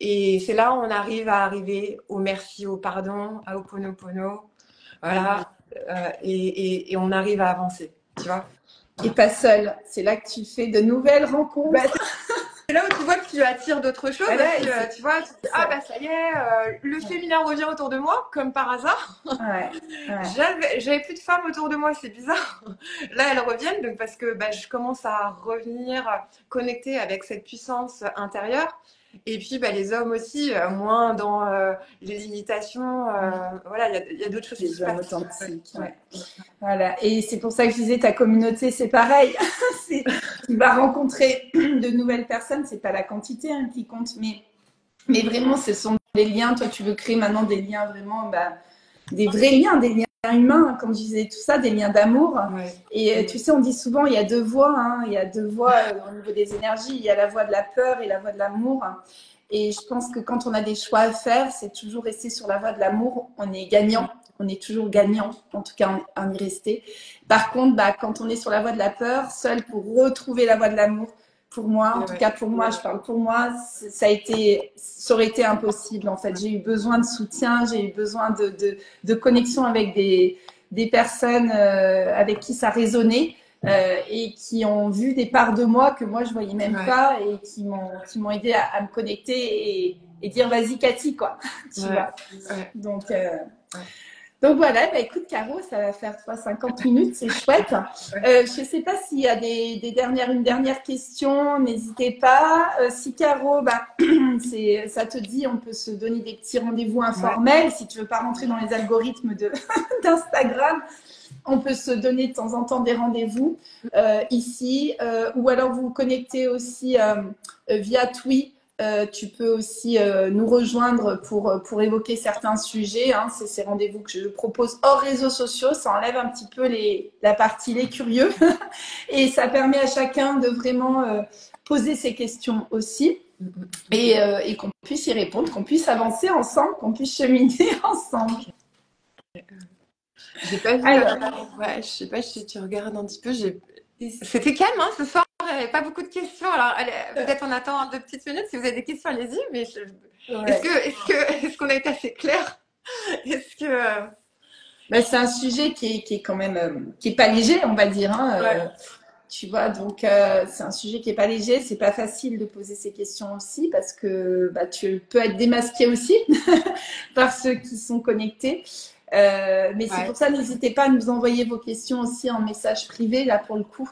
Speaker 2: Et c'est là où on arriver au merci, au pardon, à Ho'oponopono, voilà, et on arrive à avancer, tu vois.
Speaker 1: Et pas seul. C'est là que tu fais de nouvelles rencontres.
Speaker 2: Bah, c'est là où tu vois que tu attires d'autres choses.
Speaker 1: Voilà,
Speaker 2: Aussi, tu vois, tu te dis, ah bah ça y est, le féminin revient autour de moi, comme par hasard.
Speaker 1: Ouais,
Speaker 2: J'avais plus de femmes autour de moi, c'est bizarre. Là, elles reviennent, donc parce que bah, je commence à revenir connecter avec cette puissance intérieure. Et puis bah, les hommes aussi, moins dans les limitations. Voilà, il y a d'autres choses qui se
Speaker 1: hommes
Speaker 2: passent.
Speaker 1: authentiques. Ouais. Voilà. Et c'est pour ça que je disais, ta communauté, c'est pareil. Tu vas rencontrer de nouvelles personnes. C'est pas la quantité qui compte, mais vraiment, ce sont des liens. Toi, tu veux créer maintenant des liens vraiment, des vrais liens, des liens humains, comme je disais, tout ça, des liens d'amour.
Speaker 2: Ouais.
Speaker 1: Et tu sais, on dit souvent, il y a deux voix. Il y a deux voix au niveau des énergies. Il y a la voix de la peur et la voix de l'amour. Et je pense que quand on a des choix à faire, c'est toujours rester sur la voie de l'amour. On est gagnant. On est toujours gagnant, en tout cas en y rester. Par contre, quand on est sur la voie de la peur, seul pour retrouver la voie de l'amour, pour moi, en tout cas pour moi, je parle pour moi, ça aurait été impossible en fait. J'ai eu besoin de soutien, j'ai eu besoin de connexion avec des personnes avec qui ça résonnait. Et qui ont vu des parts de moi que moi je voyais même pas et qui m'ont aidé à me connecter et dire vas-y Cathy quoi, tu vois. Donc voilà, écoute Caro, ça va faire 50 minutes, c'est chouette. Je ne sais pas s'il y a une dernière question, n'hésitez pas. Si Caro, ça te dit, on peut se donner des petits rendez-vous informels. Si tu veux pas rentrer dans les algorithmes d'Instagram, on peut se donner de temps en temps des rendez-vous ici, ou alors vous vous connectez aussi via Twi. Tu peux aussi nous rejoindre pour évoquer certains sujets. C'est ces rendez-vous que je propose hors réseaux sociaux. Ça enlève un petit peu la partie les curieux et ça permet à chacun de vraiment poser ses questions aussi et qu'on puisse y répondre, qu'on puisse avancer ensemble, qu'on puisse cheminer ensemble.
Speaker 2: J'ai pas vu. Je sais pas si tu regardes un petit peu. C'était calme ce soir. Il n'y avait pas beaucoup de questions. Alors peut-être on attend 2 petites minutes. Si vous avez des questions, allez-y. Mais est-ce qu'on a été assez clair? Est-ce que
Speaker 1: c'est un sujet qui est quand même qui est pas léger, on va dire. Tu vois, donc c'est un sujet qui est pas léger. C'est pas facile de poser ces questions aussi parce que tu peux être démasqué aussi par ceux qui sont connectés. Mais c'est pour ça, n'hésitez pas à nous envoyer vos questions aussi en message privé, là pour le coup,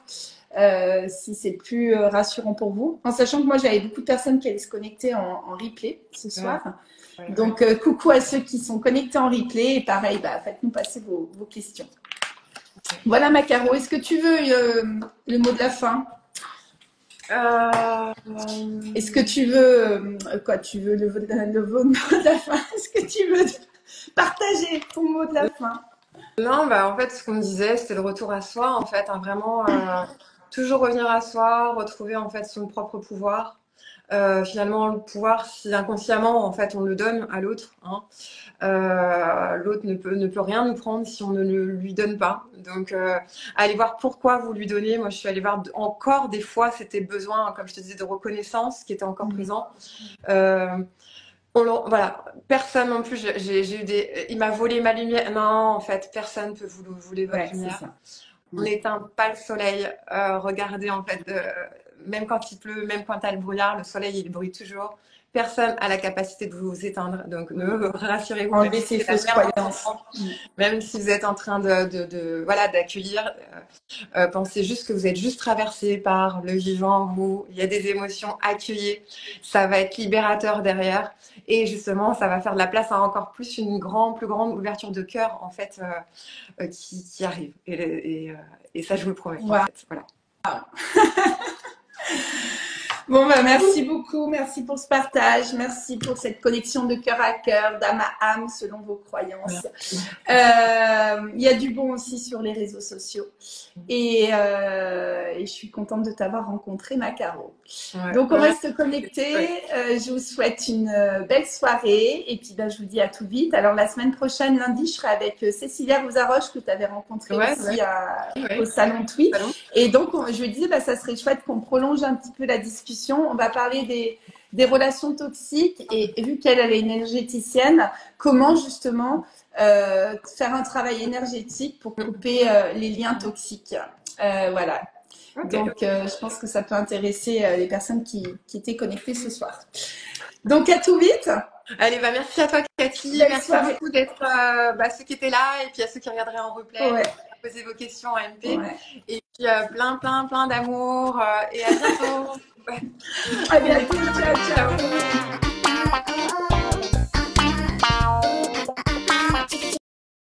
Speaker 1: si c'est plus rassurant pour vous. En sachant que moi, j'avais beaucoup de personnes qui allaient se connecter en replay ce soir. Donc, coucou à ceux qui sont connectés en replay. Et pareil, faites-nous passer vos questions. Voilà, ma Caro, est-ce que tu veux le mot de la fin? Est-ce que tu veux quoi? Tu veux le mot de la fin? Est-ce que tu veux partager ton mot de la fin?
Speaker 2: Non, en fait, ce qu'on me disait, c'était le retour à soi, en fait, vraiment toujours revenir à soi, retrouver en fait son propre pouvoir. Finalement, le pouvoir, si inconsciemment, en fait, on le donne à l'autre, l'autre ne peut rien nous prendre si on ne le lui donne pas. Donc, allez voir pourquoi vous lui donnez. Moi, je suis allée voir encore des fois, c'était besoin, comme je te disais, de reconnaissance qui était encore présent. Voilà, personne non plus. J'ai eu il m'a volé ma lumière. Non, en fait, personne ne peut vous voler votre lumière. On n'éteint pas le soleil. Regardez, en fait, même quand il pleut, même quand il y a le brouillard, le soleil, il brille toujours. Personne n'a la capacité de vous éteindre. Donc, rassurez-vous.
Speaker 1: Enlevez ces fausses croyances.
Speaker 2: Même si vous êtes en train d'accueillir, pensez juste que vous êtes juste traversé par le vivant, il y a des émotions, accueillies. Ça va être libérateur derrière. Et justement, ça va faire de la place à encore plus plus grande ouverture de cœur, en fait, qui arrive. Et ça, je vous le promets. En fait. Voilà.
Speaker 1: Bon, bah, merci beaucoup. Merci pour ce partage. Merci pour cette connexion de cœur à cœur, d'âme à âme, selon vos croyances. Il y a du bon aussi sur les réseaux sociaux. Et je suis contente de t'avoir rencontré, Macaro.
Speaker 2: Ouais.
Speaker 1: Donc, on reste connectés. Je vous souhaite une belle soirée. Et puis, bah, je vous dis à tout vite. Alors, la semaine prochaine, lundi, je serai avec Cécilia Rosaroche, que tu avais rencontrée aussi au Salon Twi. Et donc, je lui disais, bah, ça serait chouette qu'on prolonge un petit peu la discussion. On va parler des relations toxiques. Et vu qu'elle est énergéticienne, comment justement faire un travail énergétique pour couper les liens toxiques. Voilà. Donc, je pense que ça peut intéresser les personnes qui étaient connectées ce soir. Donc, à tout vite.
Speaker 2: Allez, bah merci à toi, Cathy. Merci beaucoup d'être ceux qui étaient là et puis à ceux qui regarderaient en replay. Poser vos questions en MP. Et puis, plein d'amour et à bientôt.
Speaker 1: À bientôt. Ciao, ciao.